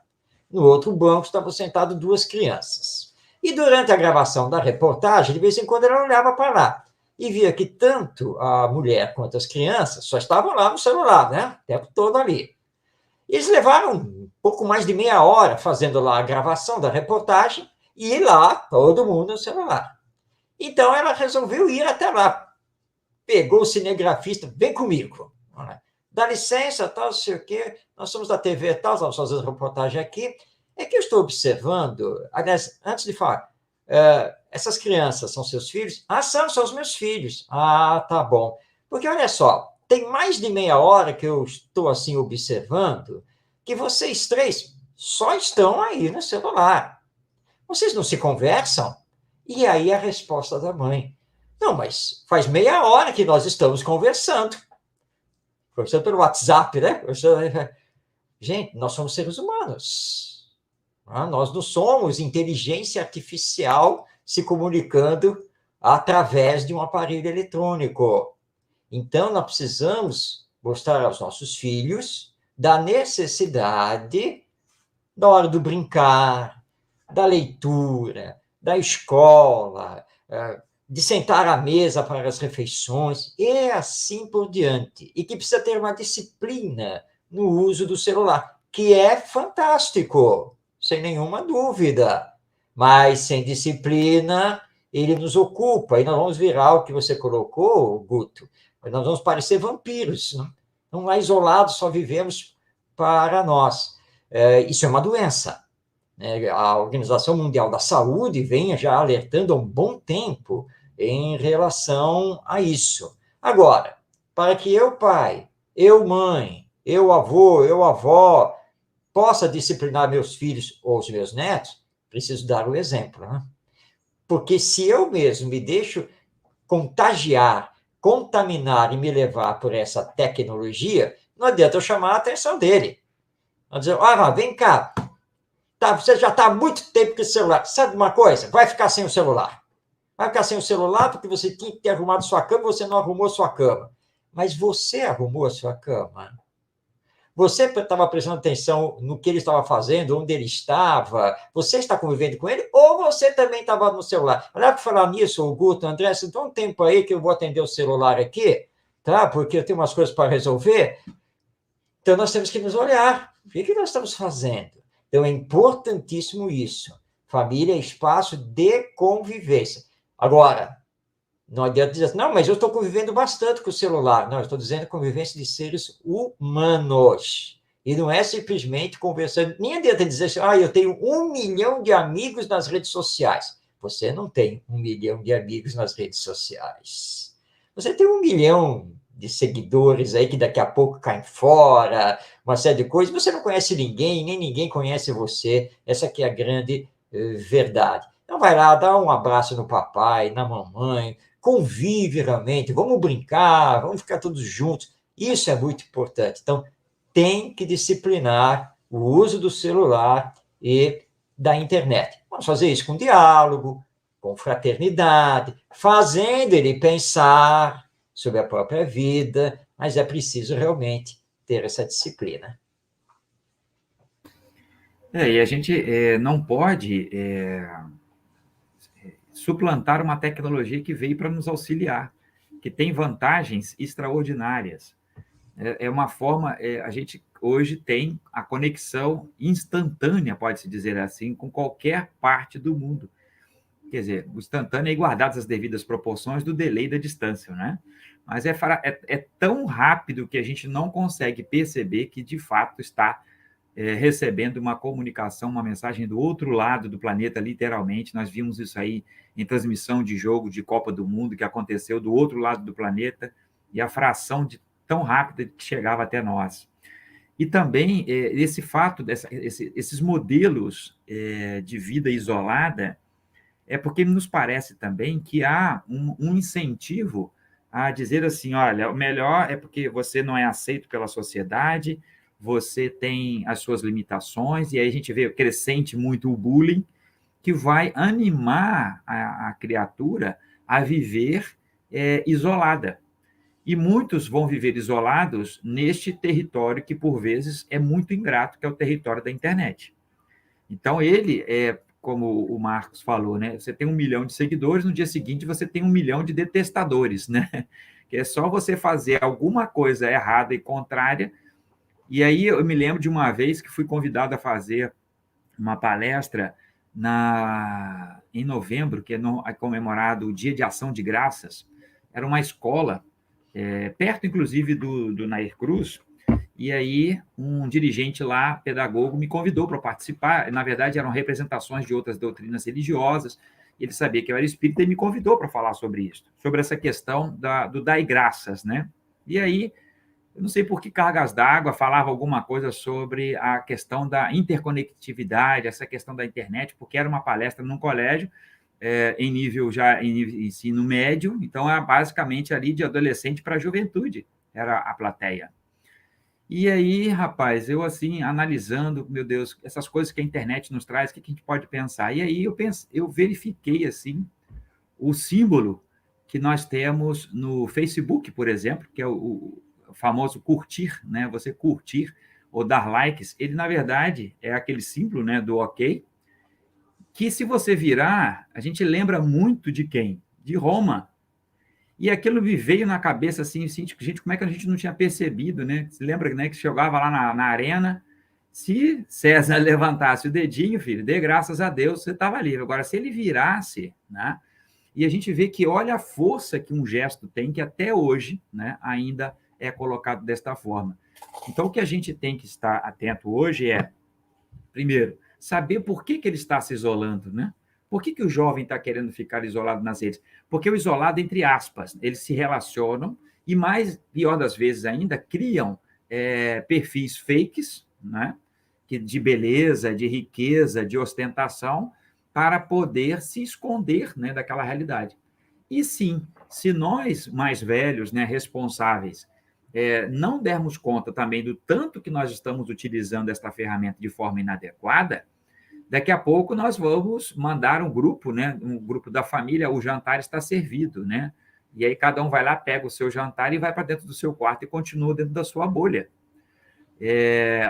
no outro banco estavam sentadas 2 crianças. E durante a gravação da reportagem, de vez em quando ela olhava para lá e via que tanto a mulher quanto as crianças só estavam lá no celular, né? O tempo todo ali. E eles levaram um pouco mais de meia hora fazendo lá a gravação da reportagem e lá todo mundo no celular. Então ela resolveu ir até lá. Pegou o cinegrafista, vem comigo. Dá licença, tal, não sei o quê, nós somos da TV tal, estamos fazendo reportagem aqui. É que eu estou observando, aliás, antes de falar, essas crianças são seus filhos? Ah, são os meus filhos. Ah, tá bom. Porque, olha só, tem mais de meia hora que eu estou assim observando que vocês 3 só estão aí no celular. Vocês não se conversam? E aí a resposta da mãe. Não, mas faz meia hora que nós estamos conversando. Conversando pelo WhatsApp, né? Gente, nós somos seres humanos. Nós não somos inteligência artificial se comunicando através de um aparelho eletrônico. Então, nós precisamos mostrar aos nossos filhos da necessidade da hora do brincar, da leitura, da escola, de sentar à mesa para as refeições, e assim por diante. E que precisa ter uma disciplina no uso do celular, que é fantástico, sem nenhuma dúvida. Mas sem disciplina, ele nos ocupa, e nós vamos virar o que você colocou, Guto, nós vamos parecer vampiros, não lá isolados, só vivemos para nós. Isso é uma doença. A Organização Mundial da Saúde vem já alertando há um bom tempo em relação a isso. Agora, para que eu, pai, eu, mãe, eu, avô, eu, avó, possa disciplinar meus filhos ou os meus netos, preciso dar o exemplo. Porque se eu mesmo me deixo contagiar, contaminar e me levar por essa tecnologia, não adianta eu chamar a atenção dele. Vou dizer, vem cá, você já está há muito tempo com o celular. Sabe uma coisa? Vai ficar sem o celular. Vai ficar sem o celular porque você tinha que ter arrumado sua cama, você não arrumou sua cama. Mas você arrumou a sua cama? Você estava prestando atenção no que ele estava fazendo, onde ele estava? Você está convivendo com ele? Ou você também estava no celular? Olha, para falar nisso, Guto, André, você dá um tempo aí que eu vou atender o celular aqui, tá? Porque eu tenho umas coisas para resolver. Então, nós temos que nos olhar. O que nós estamos fazendo? Então, é importantíssimo isso. Família é espaço de convivência. Agora, não adianta dizer assim, não, mas eu estou convivendo bastante com o celular. Não, eu estou dizendo convivência de seres humanos. E não é simplesmente conversando. Nem adianta dizer assim, eu tenho 1 milhão de amigos nas redes sociais. Você não tem 1 milhão de amigos nas redes sociais. Você tem 1 milhão de seguidores aí que daqui a pouco caem fora, uma série de coisas. Você não conhece ninguém, nem ninguém conhece você. Essa aqui é a grande verdade. Então, vai lá, dá um abraço no papai, na mamãe, convive realmente, vamos brincar, vamos ficar todos juntos. Isso é muito importante. Então, tem que disciplinar o uso do celular e da internet. Vamos fazer isso com diálogo, com fraternidade, fazendo ele pensar sobre a própria vida, mas é preciso realmente ter essa disciplina. E a gente não pode suplantar uma tecnologia que veio para nos auxiliar, que tem vantagens extraordinárias. É uma forma, a gente hoje tem a conexão instantânea, pode-se dizer assim, com qualquer parte do mundo. Quer dizer, o instantâneo é guardadas as devidas proporções do delay da distância, né? Mas é tão rápido que a gente não consegue perceber que, de fato, está recebendo uma comunicação, uma mensagem do outro lado do planeta, literalmente. Nós vimos isso aí em transmissão de jogo de Copa do Mundo, que aconteceu do outro lado do planeta, e a fração tão rápida que chegava até nós. E também esse fato, esses modelos de vida isolada, é porque nos parece também que há um incentivo a dizer assim, olha, o melhor é porque você não é aceito pela sociedade, você tem as suas limitações, e aí a gente vê crescente muito o bullying, que vai animar a criatura a viver isolada. E muitos vão viver isolados neste território que, por vezes, é muito ingrato, que é o território da internet. Então, ele como o Marcos falou, né? Você tem 1 milhão de seguidores, no dia seguinte você tem 1 milhão de detestadores, né? Que é só você fazer alguma coisa errada e contrária. E aí eu me lembro de uma vez que fui convidado a fazer uma palestra em novembro, que é comemorado o Dia de Ação de Graças. Era uma escola, perto, inclusive, do Nair Cruz, e aí um dirigente lá, pedagogo, me convidou para participar. Na verdade, eram representações de outras doutrinas religiosas. Ele sabia que eu era espírita e me convidou para falar sobre isso, sobre essa questão do dai graças, né? E aí, eu não sei por que cargas d'água, falava alguma coisa sobre a questão da interconectividade, essa questão da internet, porque era uma palestra num colégio, em nível ensino médio, então era basicamente ali de adolescente para juventude, era a plateia. E aí, rapaz, eu assim, analisando, meu Deus, essas coisas que a internet nos traz, o que a gente pode pensar? E aí eu verifiquei, assim, o símbolo que nós temos no Facebook, por exemplo, que é o famoso curtir, né? Você curtir ou dar likes, ele, na verdade, é aquele símbolo, né, do ok, que se você virar, a gente lembra muito de quem? De Roma. E aquilo me veio na cabeça assim, tipo, gente, como é que a gente não tinha percebido, né? Você lembra, né, que chegava lá na arena, se César levantasse o dedinho, filho, dê graças a Deus, você estava livre. Agora, se ele virasse, né? E a gente vê que olha a força que um gesto tem, que até hoje, né, ainda é colocado desta forma. Então, o que a gente tem que estar atento hoje é, primeiro, saber por que ele está se isolando, né? Por que o jovem está querendo ficar isolado nas redes? Porque o isolado, entre aspas, eles se relacionam e, mais pior das vezes ainda, criam perfis fakes, né? De beleza, de riqueza, de ostentação, para poder se esconder, né, daquela realidade. E sim, se nós, mais velhos, né, responsáveis, não dermos conta também do tanto que nós estamos utilizando esta ferramenta de forma inadequada, daqui a pouco nós vamos mandar um grupo, né? Um grupo da família, o jantar está servido, né? E aí cada um vai lá, pega o seu jantar e vai para dentro do seu quarto e continua dentro da sua bolha.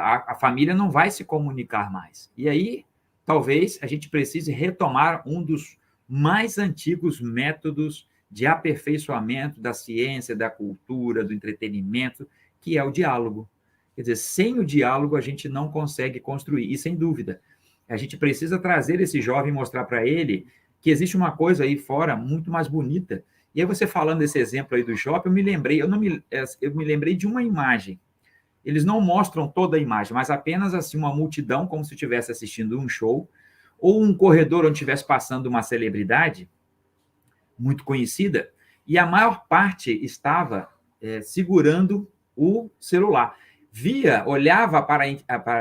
A família não vai se comunicar mais. E aí, talvez, a gente precise retomar um dos mais antigos métodos de aperfeiçoamento da ciência, da cultura, do entretenimento, que é o diálogo. Quer dizer, sem o diálogo a gente não consegue construir. E, sem dúvida, a gente precisa trazer esse jovem e mostrar para ele que existe uma coisa aí fora muito mais bonita. E aí você falando desse exemplo aí do shopping, eu me lembrei de uma imagem. Eles não mostram toda a imagem, mas apenas assim uma multidão, como se estivesse assistindo um show, ou um corredor onde estivesse passando uma celebridade muito conhecida, e a maior parte estava segurando o celular. Olhava para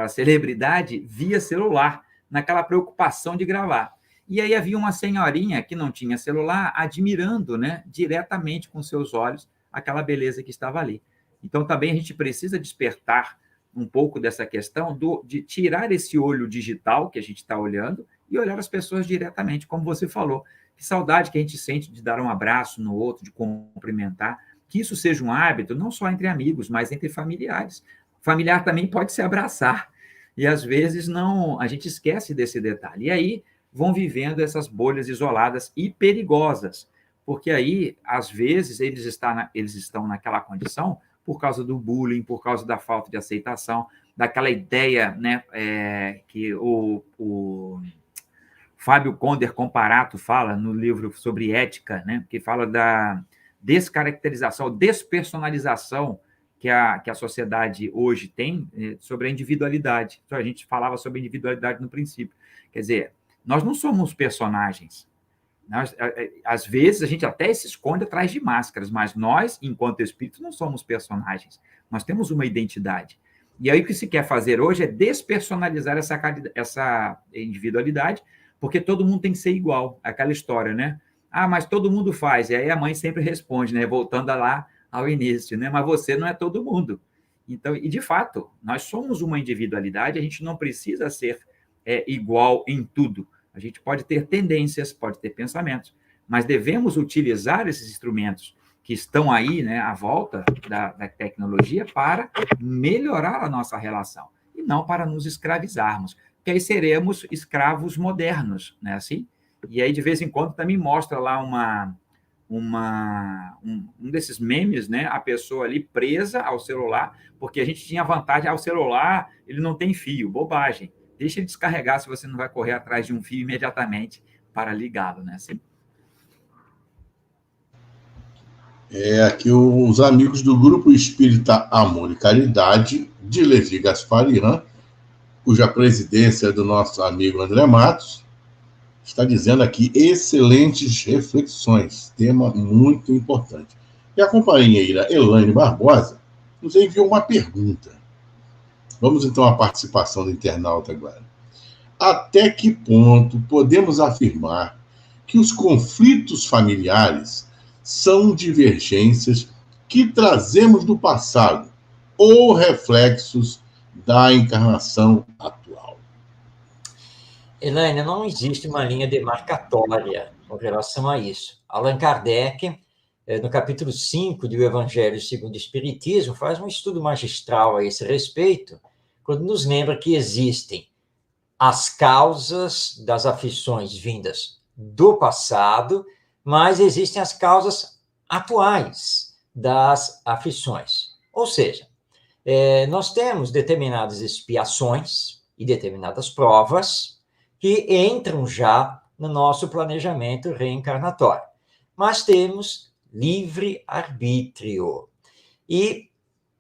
a celebridade via celular, naquela preocupação de gravar. E aí havia uma senhorinha que não tinha celular, admirando, né, diretamente com seus olhos aquela beleza que estava ali. Então, também a gente precisa despertar um pouco dessa questão de tirar esse olho digital que a gente está olhando e olhar as pessoas diretamente, como você falou. Que saudade que a gente sente de dar um abraço no outro, de cumprimentar. Que isso seja um hábito, não só entre amigos, mas entre familiares. Familiar também pode se abraçar. E, às vezes, não, a gente esquece desse detalhe. E aí vão vivendo essas bolhas isoladas e perigosas, porque aí, às vezes, eles estão naquela condição por causa do bullying, por causa da falta de aceitação, daquela ideia, né, que o Fábio Conder Comparato fala no livro sobre ética, né, que fala da descaracterização, despersonalização que a sociedade hoje tem sobre a individualidade. Então, a gente falava sobre individualidade no princípio. Quer dizer, nós não somos personagens. Às vezes, a gente até se esconde atrás de máscaras, mas nós, enquanto espíritos, não somos personagens. Nós temos uma identidade. E aí, o que se quer fazer hoje é despersonalizar essa individualidade, porque todo mundo tem que ser igual. Aquela história, né? Ah, mas todo mundo faz. E aí a mãe sempre responde, né? Voltando lá ao início, né? Mas você não é todo mundo. Então, e de fato, nós somos uma individualidade, a gente não precisa ser igual em tudo. A gente pode ter tendências, pode ter pensamentos, mas devemos utilizar esses instrumentos que estão aí, né, à volta da tecnologia para melhorar a nossa relação, e não para nos escravizarmos, porque aí seremos escravos modernos, né, assim? E aí, de vez em quando, também mostra lá um desses memes, né, a pessoa ali presa ao celular, porque a gente tinha vantagem ao celular, ele não tem fio, bobagem. Deixa ele descarregar se você não vai correr atrás de um fio imediatamente para ligá-lo, né? Assim. Aqui os amigos do Grupo Espírita Amor e Caridade, de Levi Gasparian, cuja presidência é do nosso amigo André Matos, está dizendo aqui excelentes reflexões, tema muito importante. E a companheira Elaine Barbosa nos enviou uma pergunta. Vamos então à participação do internauta agora. Até que ponto podemos afirmar que os conflitos familiares são divergências que trazemos do passado ou reflexos da encarnação atual? Elaine, não existe uma linha demarcatória com relação a isso. Allan Kardec, no capítulo 5 do Evangelho segundo o Espiritismo, faz um estudo magistral a esse respeito, quando nos lembra que existem as causas das aflições vindas do passado, mas existem as causas atuais das aflições. Ou seja, nós temos determinadas expiações e determinadas provas que entram já no nosso planejamento reencarnatório. Mas temos livre-arbítrio. E,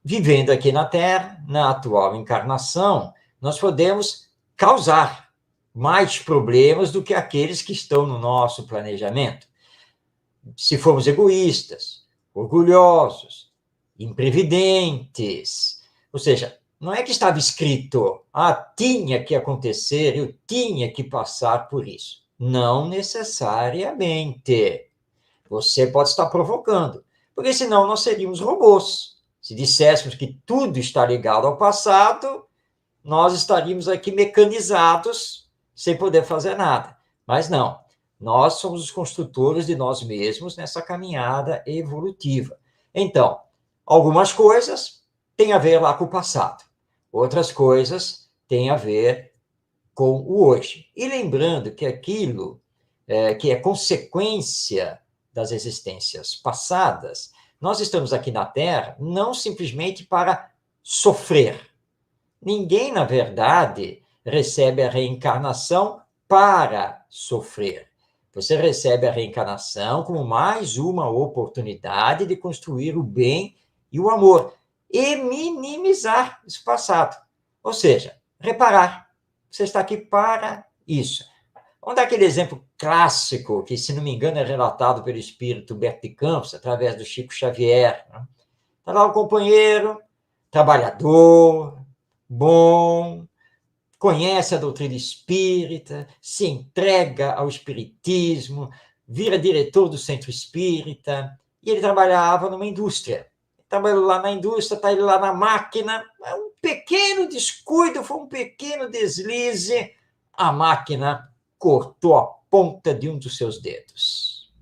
vivendo aqui na Terra, na atual encarnação, nós podemos causar mais problemas do que aqueles que estão no nosso planejamento. Se formos egoístas, orgulhosos, imprevidentes, ou seja, não é que estava escrito, tinha que acontecer, eu tinha que passar por isso. Não necessariamente. Você pode estar provocando, porque senão nós seríamos robôs. Se disséssemos que tudo está ligado ao passado, nós estaríamos aqui mecanizados, sem poder fazer nada. Mas não, nós somos os construtores de nós mesmos nessa caminhada evolutiva. Então, algumas coisas têm a ver lá com o passado, outras coisas têm a ver com o hoje. E lembrando que aquilo que é consequência das existências passadas, nós estamos aqui na Terra não simplesmente para sofrer. Ninguém, na verdade, recebe a reencarnação para sofrer. Você recebe a reencarnação como mais uma oportunidade de construir o bem e o amor e minimizar esse passado. Ou seja, reparar. Você está aqui para isso. Vamos dar aquele exemplo clássico, que, se não me engano, é relatado pelo espírito Humberto de Campos, através do Chico Xavier. Está lá o companheiro, trabalhador, bom, conhece a doutrina espírita, se entrega ao espiritismo, vira diretor do centro espírita, e ele trabalhava numa indústria. Trabalhou lá na indústria, está ele lá na máquina, um pequeno descuido, foi um pequeno deslize, a máquina cortou ponta de um dos seus dedos.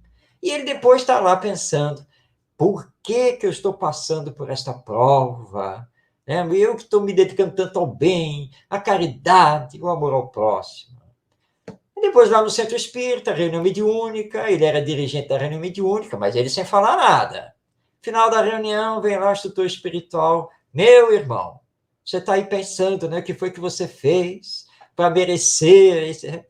E ele depois está lá pensando, por que eu estou passando por esta prova? Eu que estou me dedicando tanto ao bem, à caridade, ao amor ao próximo. E depois lá no centro espírita, reunião mediúnica, ele era dirigente da reunião mediúnica, mas ele sem falar nada. Final da reunião, vem lá o instrutor espiritual, meu irmão, você está aí pensando, né, o que foi que você fez para merecer esse...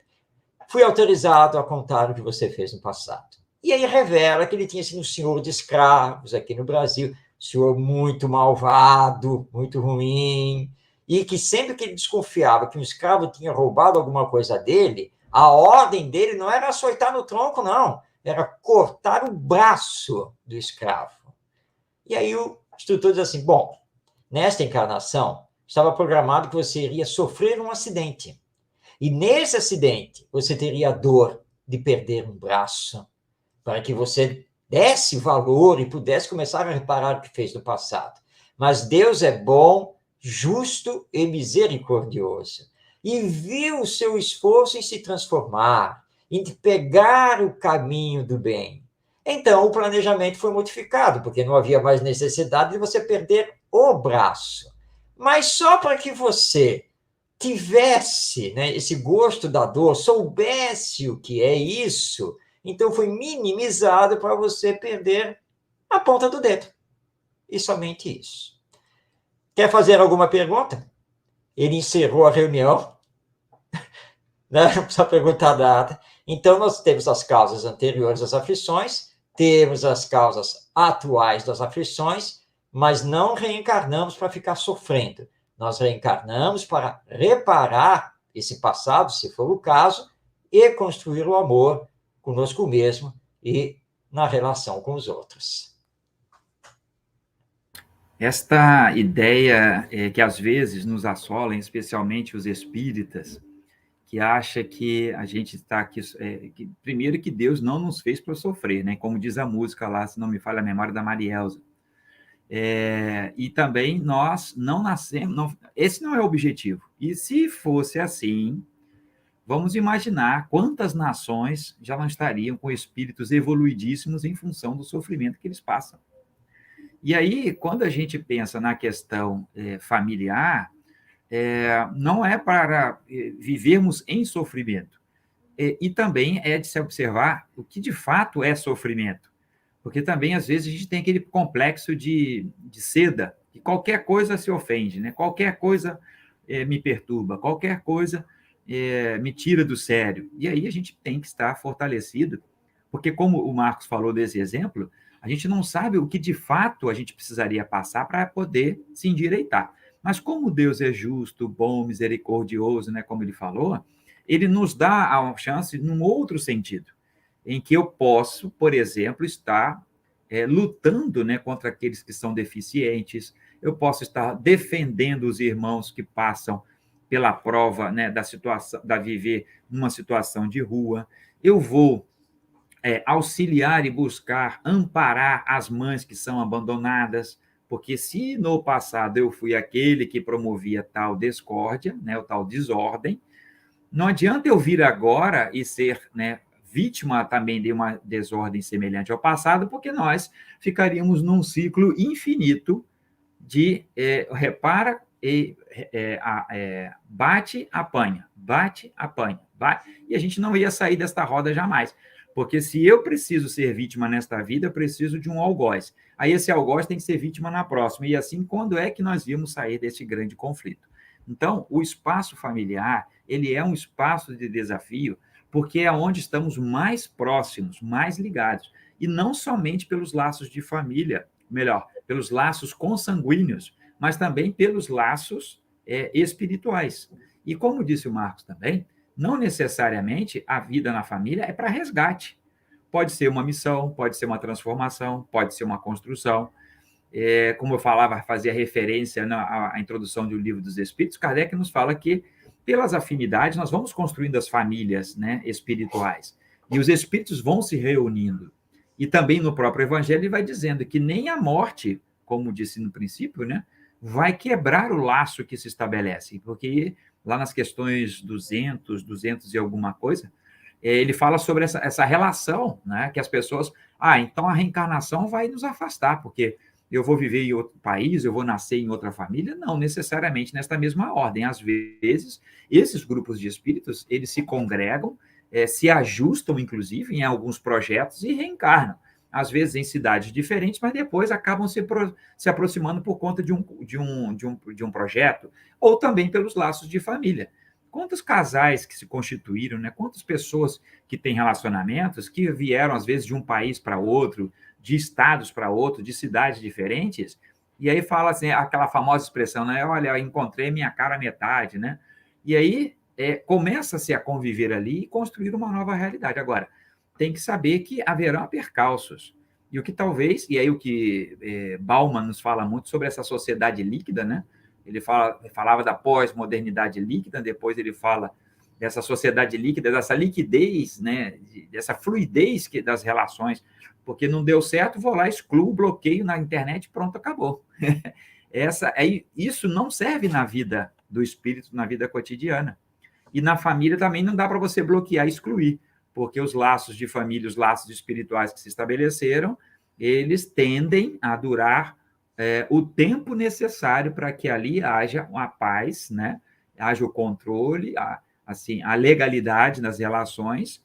Fui autorizado a contar o que você fez no passado. E aí revela que ele tinha sido um senhor de escravos aqui no Brasil, um senhor muito malvado, muito ruim, e que sempre que ele desconfiava que um escravo tinha roubado alguma coisa dele, a ordem dele não era açoitar no tronco, não, era cortar o braço do escravo. E aí o instrutor diz assim, bom, nesta encarnação, estava programado que você iria sofrer um acidente. E nesse acidente, você teria a dor de perder um braço, para que você desse valor e pudesse começar a reparar o que fez no passado. Mas Deus é bom, justo e misericordioso. E viu o seu esforço em se transformar, em pegar o caminho do bem. Então, o planejamento foi modificado, porque não havia mais necessidade de você perder o braço. Mas só para que você tivesse, né, esse gosto da dor, soubesse o que é isso, então foi minimizado para você perder a ponta do dedo. E somente isso. Quer fazer alguma pergunta? Ele encerrou a reunião, né? Não precisa perguntar nada. Então, nós temos as causas anteriores às aflições, temos as causas atuais das aflições, mas não reencarnamos para ficar sofrendo. Nós reencarnamos para reparar esse passado, se for o caso, e construir o amor conosco mesmo e na relação com os outros. Esta ideia que às vezes nos assola, especialmente os espíritas, que acha que a gente está aqui... primeiro que Deus não nos fez para sofrer, né? Como diz a música lá, se não me falha a memória, da Marielza. E também nós não nascemos... esse não é o objetivo. E se fosse assim, vamos imaginar quantas nações já não estariam com espíritos evoluidíssimos em função do sofrimento que eles passam. E aí, quando a gente pensa na questão familiar, não é para vivermos em sofrimento. E também é de se observar o que de fato é sofrimento. Porque também, às vezes, a gente tem aquele complexo de seda, que qualquer coisa se ofende, né? Qualquer coisa me perturba, qualquer coisa me tira do sério. E aí a gente tem que estar fortalecido, porque como o Marcos falou desse exemplo, a gente não sabe o que de fato a gente precisaria passar para poder se endireitar. Mas como Deus é justo, bom, misericordioso, né, como ele falou, ele nos dá a chance num outro sentido, em que eu posso, por exemplo, estar lutando, né, contra aqueles que são deficientes, eu posso estar defendendo os irmãos que passam pela prova, né, da situação, da viver numa situação de rua, eu vou auxiliar e buscar amparar as mães que são abandonadas, porque se no passado eu fui aquele que promovia tal discórdia, né, o tal desordem, não adianta eu vir agora e ser, né, vítima também de uma desordem semelhante ao passado, porque nós ficaríamos num ciclo infinito de repara e bate, apanha, bate, apanha, bate, e a gente não ia sair desta roda jamais. Porque se eu preciso ser vítima nesta vida, eu preciso de um algoz. Aí esse algoz tem que ser vítima na próxima. E assim, quando é que nós íamos sair desse grande conflito? Então, o espaço familiar, ele é um espaço de desafio, porque é onde estamos mais próximos, mais ligados. E não somente pelos laços de família, melhor, pelos laços consanguíneos, mas também pelos laços espirituais. E como disse o Marcos também, não necessariamente a vida na família é para resgate. Pode ser uma missão, pode ser uma transformação, pode ser uma construção. Como eu falava, fazia referência à introdução do Livro dos Espíritos, Kardec nos fala que, pelas afinidades, nós vamos construindo as famílias, né, espirituais. E os espíritos vão se reunindo. E também no próprio Evangelho ele vai dizendo que nem a morte, como disse no princípio, né, vai quebrar o laço que se estabelece, porque lá nas questões 200 e alguma coisa, ele fala sobre essa relação, né, que as pessoas... então a reencarnação vai nos afastar, porque eu vou viver em outro país, eu vou nascer em outra família? Não, necessariamente nesta mesma ordem. Às vezes, esses grupos de espíritos, eles se congregam, se ajustam, inclusive, em alguns projetos e reencarnam. Às vezes em cidades diferentes, mas depois acabam se aproximando por conta de um projeto, ou também pelos laços de família. Quantos casais que se constituíram, né? Quantas pessoas que têm relacionamentos que vieram, às vezes, de um país para outro, de estados para outro, de cidades diferentes, e aí fala assim, aquela famosa expressão, né? Olha, encontrei minha cara metade, né? E aí começa-se a conviver ali e construir uma nova realidade. Agora, tem que saber que haverão percalços. E o que talvez, e aí o que Bauman nos fala muito sobre essa sociedade líquida, né? Ele falava da pós-modernidade líquida, depois ele fala dessa sociedade líquida, dessa liquidez, né? Dessa fluidez das relações, porque não deu certo, vou lá, excluo, bloqueio na internet, pronto, acabou. Isso não serve na vida do espírito, na vida cotidiana. E na família também não dá para você bloquear e excluir, porque os laços de família, os laços espirituais que se estabeleceram, eles tendem a durar o tempo necessário para que ali haja uma paz, né? Haja o controle, a legalidade nas relações,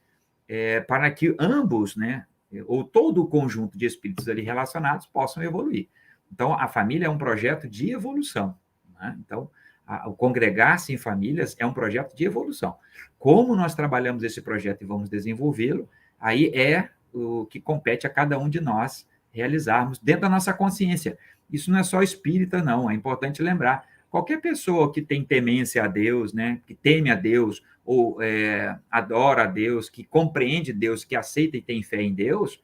para que ambos, né? Ou todo o conjunto de espíritos ali relacionados possam evoluir. Então, a família é um projeto de evolução, né? Então, o congregar-se em famílias é um projeto de evolução. Como nós trabalhamos esse projeto e vamos desenvolvê-lo, aí é o que compete a cada um de nós realizarmos dentro da nossa consciência. Isso não é só espírita, não. É importante lembrar. Qualquer pessoa que tem temência a Deus, né, que teme a Deus, ou adora a Deus, que compreende Deus, que aceita e tem fé em Deus,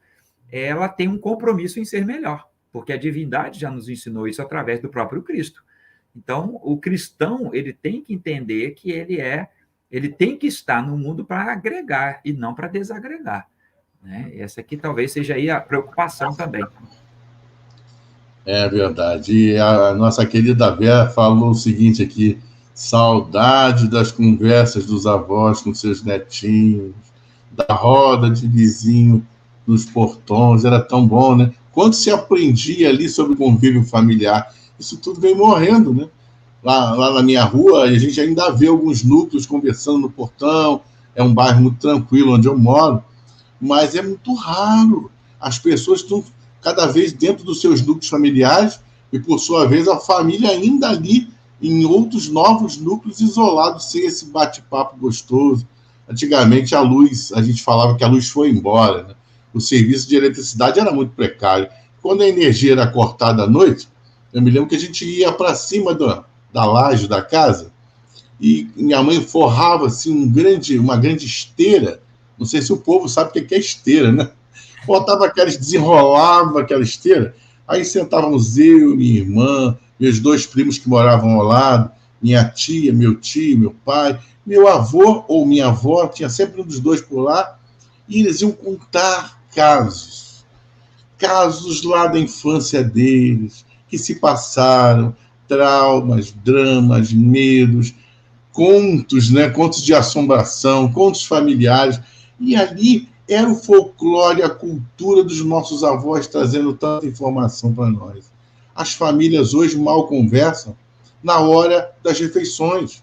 ela tem um compromisso em ser melhor, porque a divindade já nos ensinou isso através do próprio Cristo. Então, o cristão, ele tem que entender que ele tem que estar no mundo para agregar e não para desagregar, né? Essa aqui talvez seja aí a preocupação também. É verdade. E a nossa querida Vera falou o seguinte aqui: saudade das conversas dos avós com seus netinhos, da roda de vizinho nos portões, era tão bom, né? Quanto se aprendia ali sobre convívio familiar. Isso tudo vem morrendo, né? Lá na minha rua, a gente ainda vê alguns núcleos conversando no portão, é um bairro muito tranquilo onde eu moro, mas é muito raro. As pessoas estão cada vez dentro dos seus núcleos familiares e, por sua vez, a família ainda ali em outros novos núcleos isolados, sem esse bate-papo gostoso. Antigamente, a gente falava que a luz foi embora, né? O serviço de eletricidade era muito precário. Quando a energia era cortada à noite, eu me lembro que a gente ia para cima da laje da casa e minha mãe forrava assim, uma grande esteira. Não sei se o povo sabe o que é esteira, né? Desenrolava aquela esteira, aí sentávamos eu, minha irmã, meus dois primos que moravam ao lado, minha tia, meu tio, meu pai, meu avô ou minha avó, tinha sempre um dos dois por lá, e eles iam contar casos lá da infância deles, que se passaram, traumas, dramas, medos, contos, né? Contos de assombração, contos familiares, e ali era o folclore, a cultura dos nossos avós trazendo tanta informação para nós. As famílias hoje mal conversam na hora das refeições.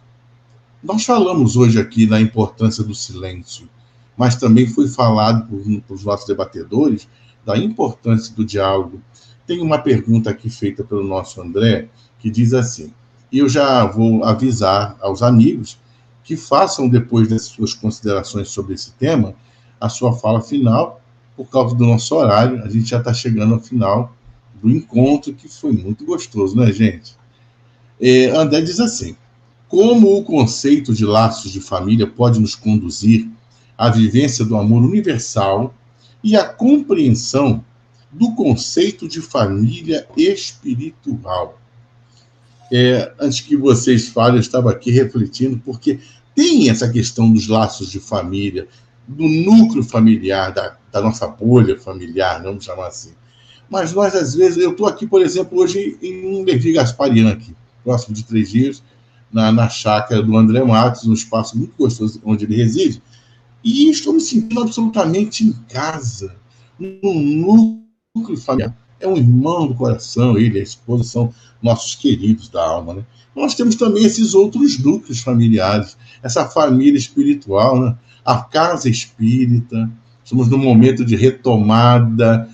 Nós falamos hoje aqui na importância do silêncio, mas também foi falado por nossos debatedores da importância do diálogo. Tem uma pergunta aqui feita pelo nosso André, que diz assim, e eu já vou avisar aos amigos que façam, depois das suas considerações sobre esse tema, a sua fala final, por causa do nosso horário. A gente já está chegando ao final do encontro, que foi muito gostoso, né, gente? André diz assim, como o conceito de laços de família pode nos conduzir à vivência do amor universal e à compreensão do conceito de família espiritual? Antes que vocês falem, eu estava aqui refletindo, porque tem essa questão dos laços de família, do núcleo familiar, da nossa bolha familiar, vamos chamar assim. Mas nós, às vezes, eu estou aqui, por exemplo, hoje em Levi Gasparian, aqui, próximo de 3 dias, na chácara do André Matos, um espaço muito gostoso onde ele reside, E estou me sentindo absolutamente em casa, num núcleo familiar. É um irmão do coração, ele e a esposa são nossos queridos da alma, né? Nós temos também esses outros núcleos familiares, essa família espiritual, né? A casa espírita. Estamos num momento de retomada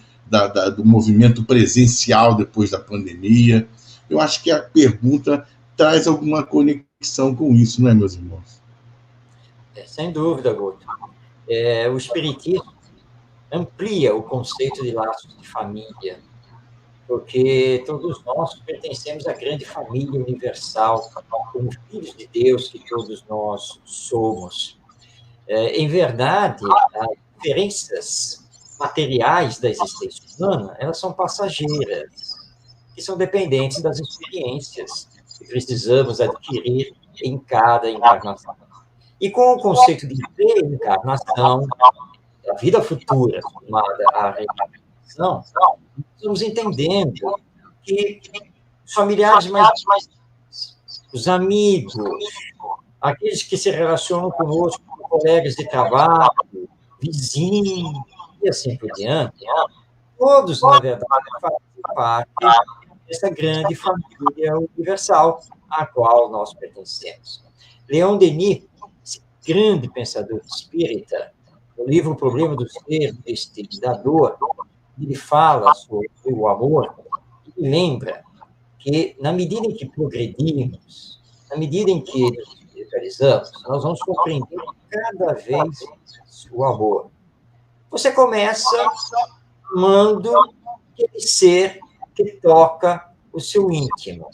do movimento presencial depois da pandemia. Eu acho que a pergunta traz alguma conexão com isso, não é, meus irmãos? Sem dúvida, Guto. O Espiritismo amplia o conceito de laços de família, porque todos nós pertencemos à grande família universal, como filhos de Deus que todos nós somos. Em verdade, as diferenças materiais da existência humana, elas são passageiras, que são dependentes das experiências que precisamos adquirir em cada encarnação. E com o conceito de reencarnação, a vida futura, chamada a reencarnação, estamos entendendo que os familiares mais os amigos, aqueles que se relacionam conosco, colegas de trabalho, vizinhos, e assim por diante, todos, na verdade, fazem parte dessa grande família universal à qual nós pertencemos. Leon Denis, esse grande pensador espírita, no livro O Problema do Ser, da Dor, ele fala sobre o amor e lembra que, na medida em que progredimos, na medida em que nos espiritualizamos, nós vamos compreender cada vez o amor. Você começa amando aquele ser que toca o seu íntimo.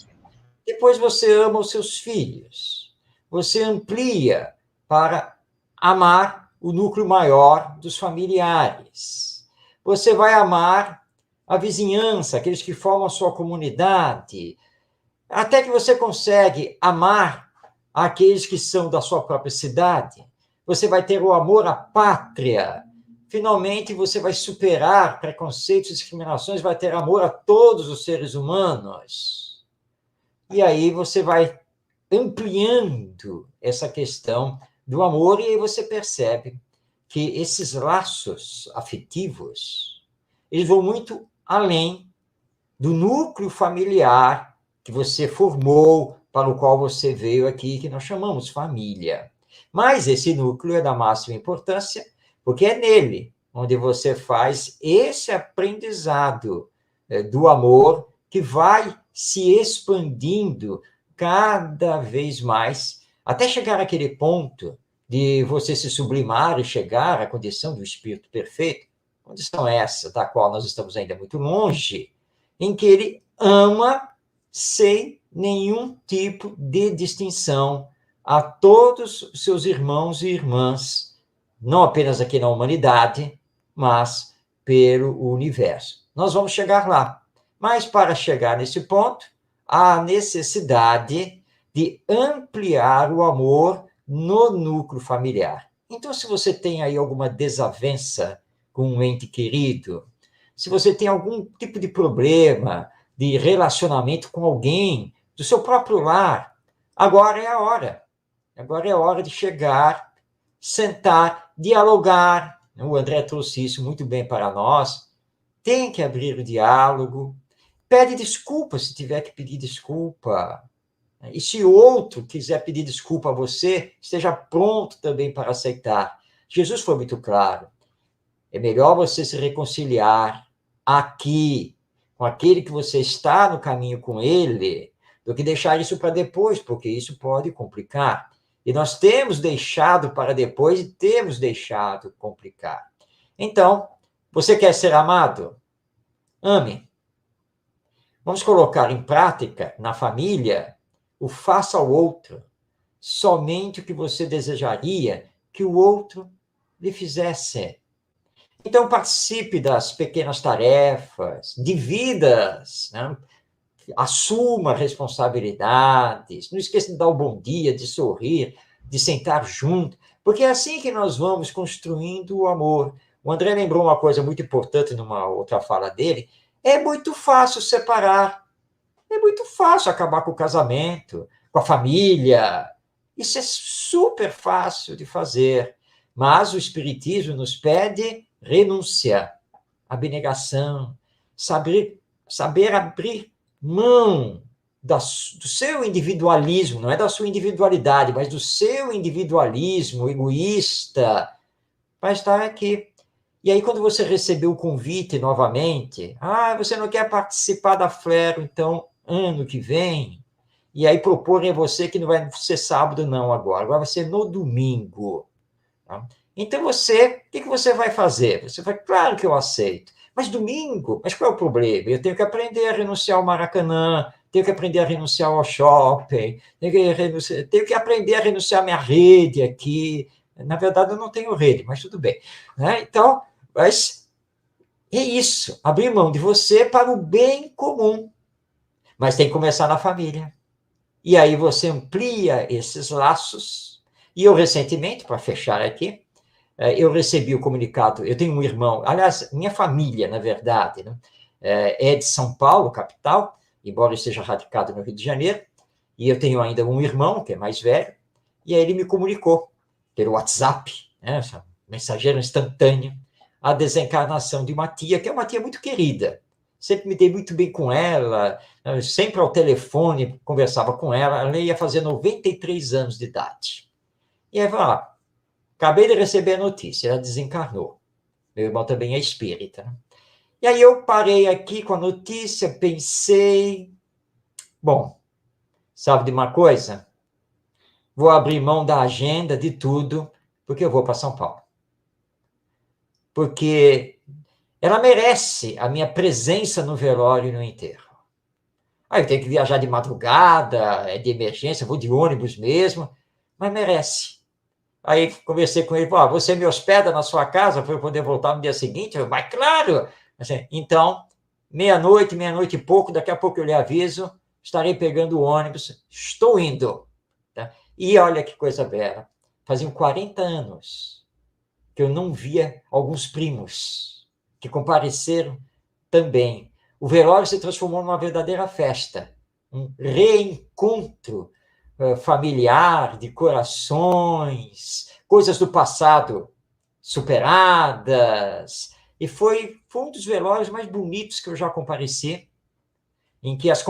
Depois você ama os seus filhos. Você amplia para amar o núcleo maior dos familiares. Você vai amar a vizinhança, aqueles que formam a sua comunidade, até que você consegue amar aqueles que são da sua própria cidade. Você vai ter o amor à pátria. Finalmente, você vai superar preconceitos e discriminações, vai ter amor a todos os seres humanos. E aí você vai ampliando essa questão do amor, e aí você percebe que esses laços afetivos, eles vão muito além do núcleo familiar que você formou, para o qual você veio aqui, que nós chamamos família. Mas esse núcleo é da máxima importância, porque é nele onde você faz esse aprendizado do amor, que vai se expandindo cada vez mais, até chegar àquele ponto de você se sublimar e chegar à condição do espírito perfeito, condição essa da qual nós estamos ainda muito longe, em que ele ama sem nenhum tipo de distinção a todos os seus irmãos e irmãs, não apenas aqui na humanidade, mas pelo universo. Nós vamos chegar lá. Mas para chegar nesse ponto, há a necessidade de ampliar o amor no núcleo familiar. Então, se você tem aí alguma desavença com um ente querido, se você tem algum tipo de problema de relacionamento com alguém do seu próprio lar, agora é a hora. Agora é a hora de chegar, sentar, dialogar. O André trouxe isso muito bem para nós. Tem que abrir o diálogo. Pede desculpa se tiver que pedir desculpa. E se o outro quiser pedir desculpa a você, esteja pronto também para aceitar. Jesus foi muito claro. É melhor você se reconciliar aqui, com aquele que você está no caminho com ele, do que deixar isso para depois, porque isso pode complicar. E nós temos deixado para depois e temos deixado complicar. Então, você quer ser amado? Ame. Vamos colocar em prática, na família, o faça ao outro, somente o que você desejaria que o outro lhe fizesse. Então, participe das pequenas tarefas, divida-as, né? Assuma responsabilidades, não esqueça de dar o bom dia, de sorrir, de sentar junto, porque é assim que nós vamos construindo o amor. O André lembrou uma coisa muito importante numa outra fala dele: é muito fácil separar, é muito fácil acabar com o casamento, com a família. Isso é super fácil de fazer. Mas o Espiritismo nos pede renúncia, abnegação, saber abrir mão do seu individualismo, não é da sua individualidade, mas do seu individualismo egoísta, para estar aqui. E aí, quando você recebeu o convite novamente, você não quer participar da Flero, então, ano que vem, e aí proporem a você que não vai ser sábado, não, agora vai ser no domingo. Tá? Então, o que você vai fazer? Você vai, claro que eu aceito. Mas domingo, mas qual é o problema? Eu tenho que aprender a renunciar ao Maracanã, tenho que aprender a renunciar ao shopping, tenho que aprender a renunciar à minha rede aqui. Na verdade, eu não tenho rede, mas tudo bem. Né? Então, mas é isso, abrir mão de você para o bem comum. Mas tem que começar na família. E aí você amplia esses laços. E eu, recentemente, para fechar aqui, eu recebi o comunicado, eu tenho um irmão, aliás, minha família, na verdade, né, é de São Paulo, capital, embora eu esteja radicado no Rio de Janeiro, e eu tenho ainda um irmão, que é mais velho, e aí ele me comunicou, pelo WhatsApp, né, mensageiro instantâneo, a desencarnação de uma tia, que é uma tia muito querida, sempre me dei muito bem com ela, sempre ao telefone conversava com ela ia fazer 93 anos de idade. E aí falou, acabei de receber a notícia, ela desencarnou. Meu irmão também é espírita. Né? E aí eu parei aqui com a notícia, pensei, bom, sabe de uma coisa? Vou abrir mão da agenda, de tudo, porque eu vou para São Paulo. Porque ela merece a minha presença no velório e no enterro. Eu tenho que viajar de madrugada, é de emergência, vou de ônibus mesmo, mas merece. Aí conversei com ele, você me hospeda na sua casa para eu poder voltar no dia seguinte? Mas claro! Assim, então, meia-noite e pouco, daqui a pouco eu lhe aviso, estarei pegando o ônibus, estou indo. Tá? E olha que coisa bela, faziam 40 anos que eu não via alguns primos que compareceram também. O velório se transformou numa verdadeira festa, um reencontro familiar, de corações, coisas do passado superadas. E foi um dos velórios mais bonitos que eu já compareci, em que as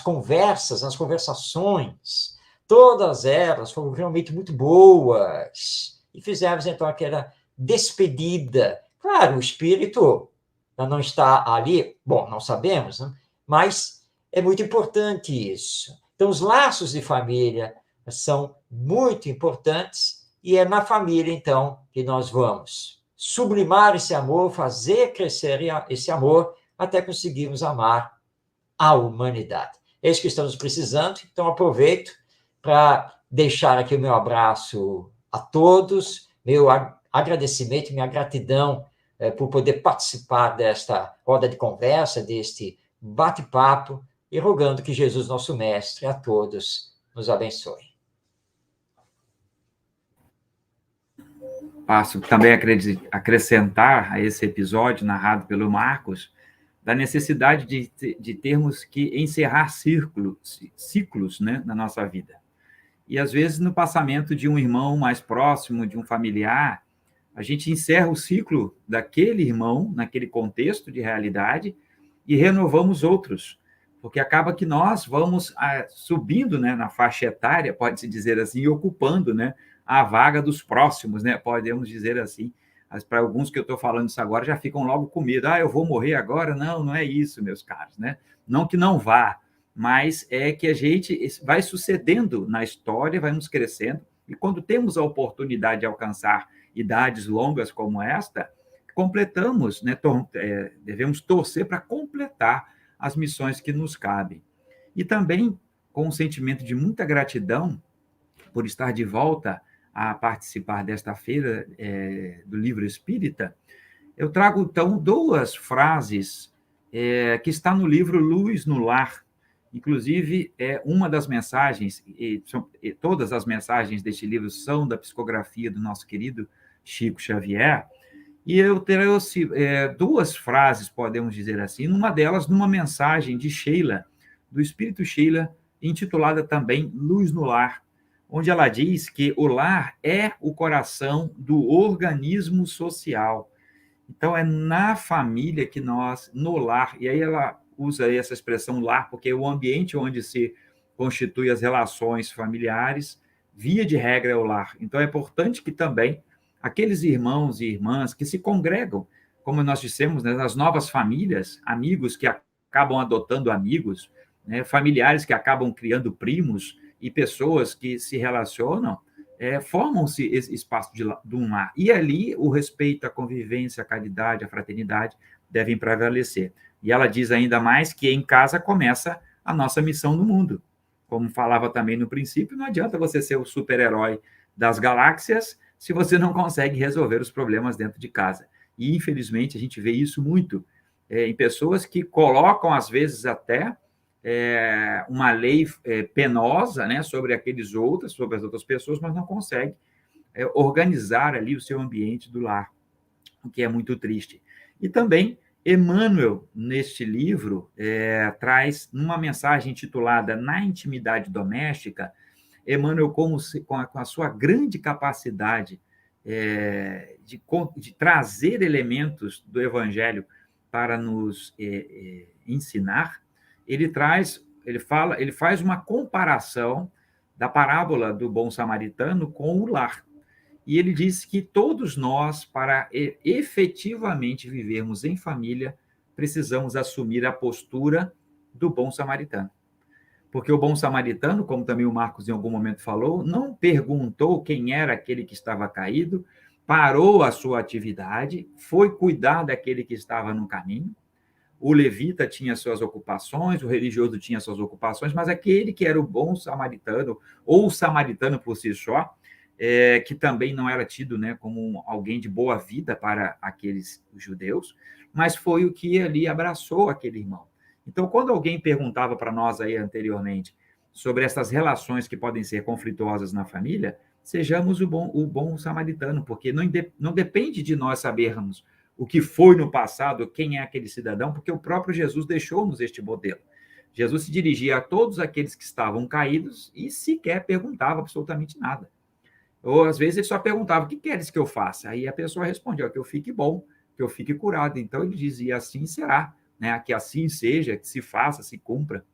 conversações, todas elas foram realmente muito boas. E fizemos, então, aquela despedida. Claro, o espírito não está ali, bom, não sabemos, né? Mas é muito importante isso. Então, os laços de família são muito importantes e é na família, então, que nós vamos sublimar esse amor, fazer crescer esse amor até conseguirmos amar a humanidade. É isso que estamos precisando, então aproveito para deixar aqui o meu abraço a todos, meu agradecimento, minha gratidão por poder participar desta roda de conversa, deste bate-papo, e rogando que Jesus, nosso Mestre, a todos nos abençoe. Passo também acrescentar a esse episódio narrado pelo Marcos, da necessidade de termos que encerrar ciclos, né, na nossa vida. E, às vezes, no passamento de um irmão mais próximo, de um familiar, a gente encerra o ciclo daquele irmão, naquele contexto de realidade, e renovamos outros, porque acaba que nós vamos subindo, né, na faixa etária, pode-se dizer assim, e ocupando, né, a vaga dos próximos, né, podemos dizer assim. Mas para alguns que eu estou falando isso agora já ficam logo com medo. Eu vou morrer agora? Não, não é isso, meus caros, né? Não que não vá, mas é que a gente vai sucedendo na história, vamos crescendo, e quando temos a oportunidade de alcançar idades longas como esta, completamos, né, devemos torcer para completar as missões que nos cabem. E também, com um sentimento de muita gratidão por estar de volta a participar desta feira do Livro Espírita, eu trago, então, 2 frases que está no livro Luz no Lar. Inclusive, uma das mensagens, todas as mensagens deste livro são da psicografia do nosso querido Chico Xavier, e eu trouxe 2 frases, podemos dizer assim, numa delas, numa mensagem de Sheila, do Espírito Sheila, intitulada também Luz no Lar, onde ela diz que o lar é o coração do organismo social. Então, é na família que nós, no lar, e aí ela usa aí essa expressão lar, porque é o ambiente onde se constitui as relações familiares, via de regra é o lar. Então, é importante que também aqueles irmãos e irmãs que se congregam, como nós dissemos, né, nas novas famílias, amigos que acabam adotando amigos, né, familiares que acabam criando primos e pessoas que se relacionam, formam-se esse espaço de um lar. E ali o respeito, a convivência, a caridade, a fraternidade devem prevalecer. E ela diz ainda mais que em casa começa a nossa missão no mundo. Como falava também no princípio, não adianta você ser o super-herói das galáxias se você não consegue resolver os problemas dentro de casa. E, infelizmente, a gente vê isso muito em pessoas que colocam, às vezes, até uma lei penosa, né, sobre sobre as outras pessoas, mas não consegue organizar ali o seu ambiente do lar, o que é muito triste. E também, Emmanuel, neste livro, traz uma mensagem intitulada Na Intimidade Doméstica. Emmanuel, com a sua grande capacidade de trazer elementos do Evangelho para nos ensinar, ele faz uma comparação da parábola do bom samaritano com o lar. E ele diz que todos nós, para efetivamente vivermos em família, precisamos assumir a postura do bom samaritano. Porque o bom samaritano, como também o Marcos em algum momento falou, não perguntou quem era aquele que estava caído, parou a sua atividade, foi cuidar daquele que estava no caminho. O levita tinha suas ocupações, o religioso tinha suas ocupações, mas aquele que era o bom samaritano, ou o samaritano por si só, que também não era tido, né, como alguém de boa vida para aqueles judeus, mas foi o que ali abraçou aquele irmão. Então, quando alguém perguntava para nós aí anteriormente sobre essas relações que podem ser conflituosas na família, sejamos o bom samaritano, porque não depende de nós sabermos o que foi no passado, quem é aquele cidadão, porque o próprio Jesus deixou-nos este modelo. Jesus se dirigia a todos aqueles que estavam caídos e sequer perguntava absolutamente nada. Ou, às vezes, ele só perguntava, o que queres que eu faça? Aí a pessoa respondia, que eu fique bom, que eu fique curado. Então, ele dizia, assim será, né? Que assim seja, que se faça, se cumpra.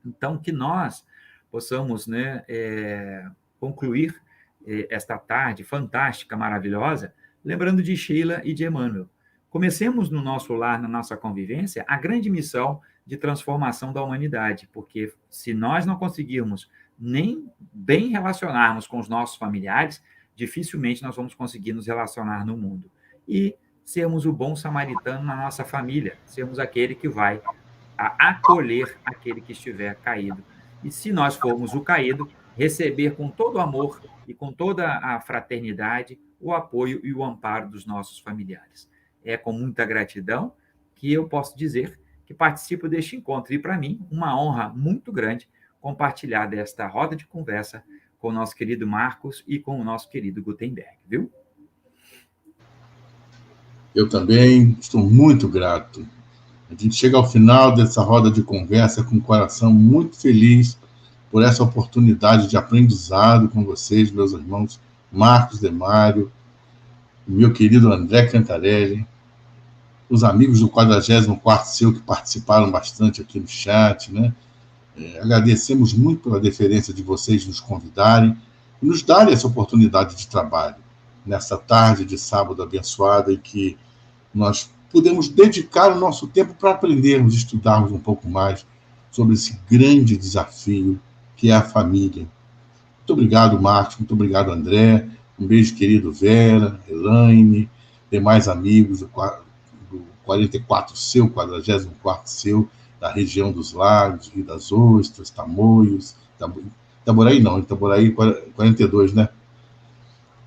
Então, que nós possamos, né, concluir esta tarde fantástica, maravilhosa, lembrando de Sheila e de Emmanuel. Comecemos no nosso lar, na nossa convivência, a grande missão de transformação da humanidade, porque se nós não conseguirmos nem bem relacionarmos com os nossos familiares, dificilmente nós vamos conseguir nos relacionar no mundo. E sermos o bom samaritano na nossa família, sermos aquele que vai acolher aquele que estiver caído. E se nós formos o caído, receber com todo o amor e com toda a fraternidade o apoio e o amparo dos nossos familiares. É com muita gratidão que eu posso dizer que participo deste encontro. E, para mim, uma honra muito grande compartilhar desta roda de conversa com o nosso querido Marcos e com o nosso querido Gutenberg, viu? Eu também estou muito grato. A gente chega ao final dessa roda de conversa com o coração muito feliz por essa oportunidade de aprendizado com vocês, meus irmãos Marcos Demário, meu querido André Cantarelli, os amigos do 44º Seu que participaram bastante aqui no chat, né? Agradecemos muito pela deferência de vocês nos convidarem e nos darem essa oportunidade de trabalho nessa tarde de sábado abençoada em que nós podemos dedicar o nosso tempo para aprendermos, estudarmos um pouco mais sobre esse grande desafio que é a família. Muito obrigado, Marcos, muito obrigado, André, um beijo, querido Vera, Elaine, demais amigos do 44 Seu, 44º Seu, da região dos Lagos, Rio das Ostras, Tamoios, Itaboraí não, Itaboraí 42, né?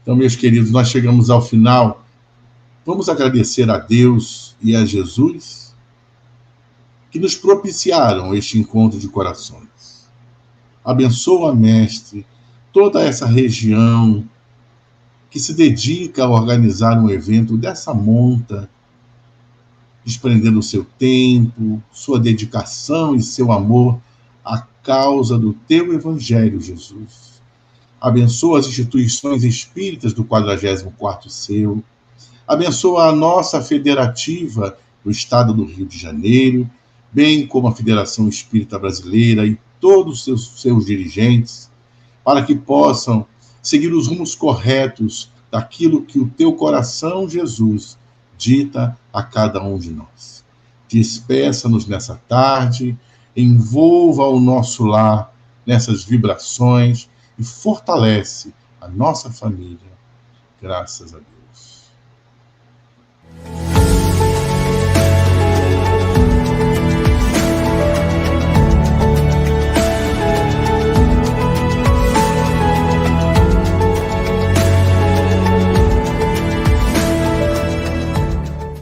Então, meus queridos, nós chegamos ao final. Vamos agradecer a Deus e a Jesus que nos propiciaram este encontro de corações. Abençoa, Mestre, toda essa região que se dedica a organizar um evento dessa monta, desprendendo o seu tempo, sua dedicação e seu amor à causa do teu Evangelho, Jesus. Abençoa as instituições espíritas do 44º Seu. Abençoa a nossa federativa do Estado do Rio de Janeiro, bem como a Federação Espírita Brasileira e todos os seus dirigentes, para que possam seguir os rumos corretos daquilo que o teu coração, Jesus, dita a cada um de nós. Despeça-nos nessa tarde, envolva o nosso lar nessas vibrações e fortalece a nossa família. Graças a Deus.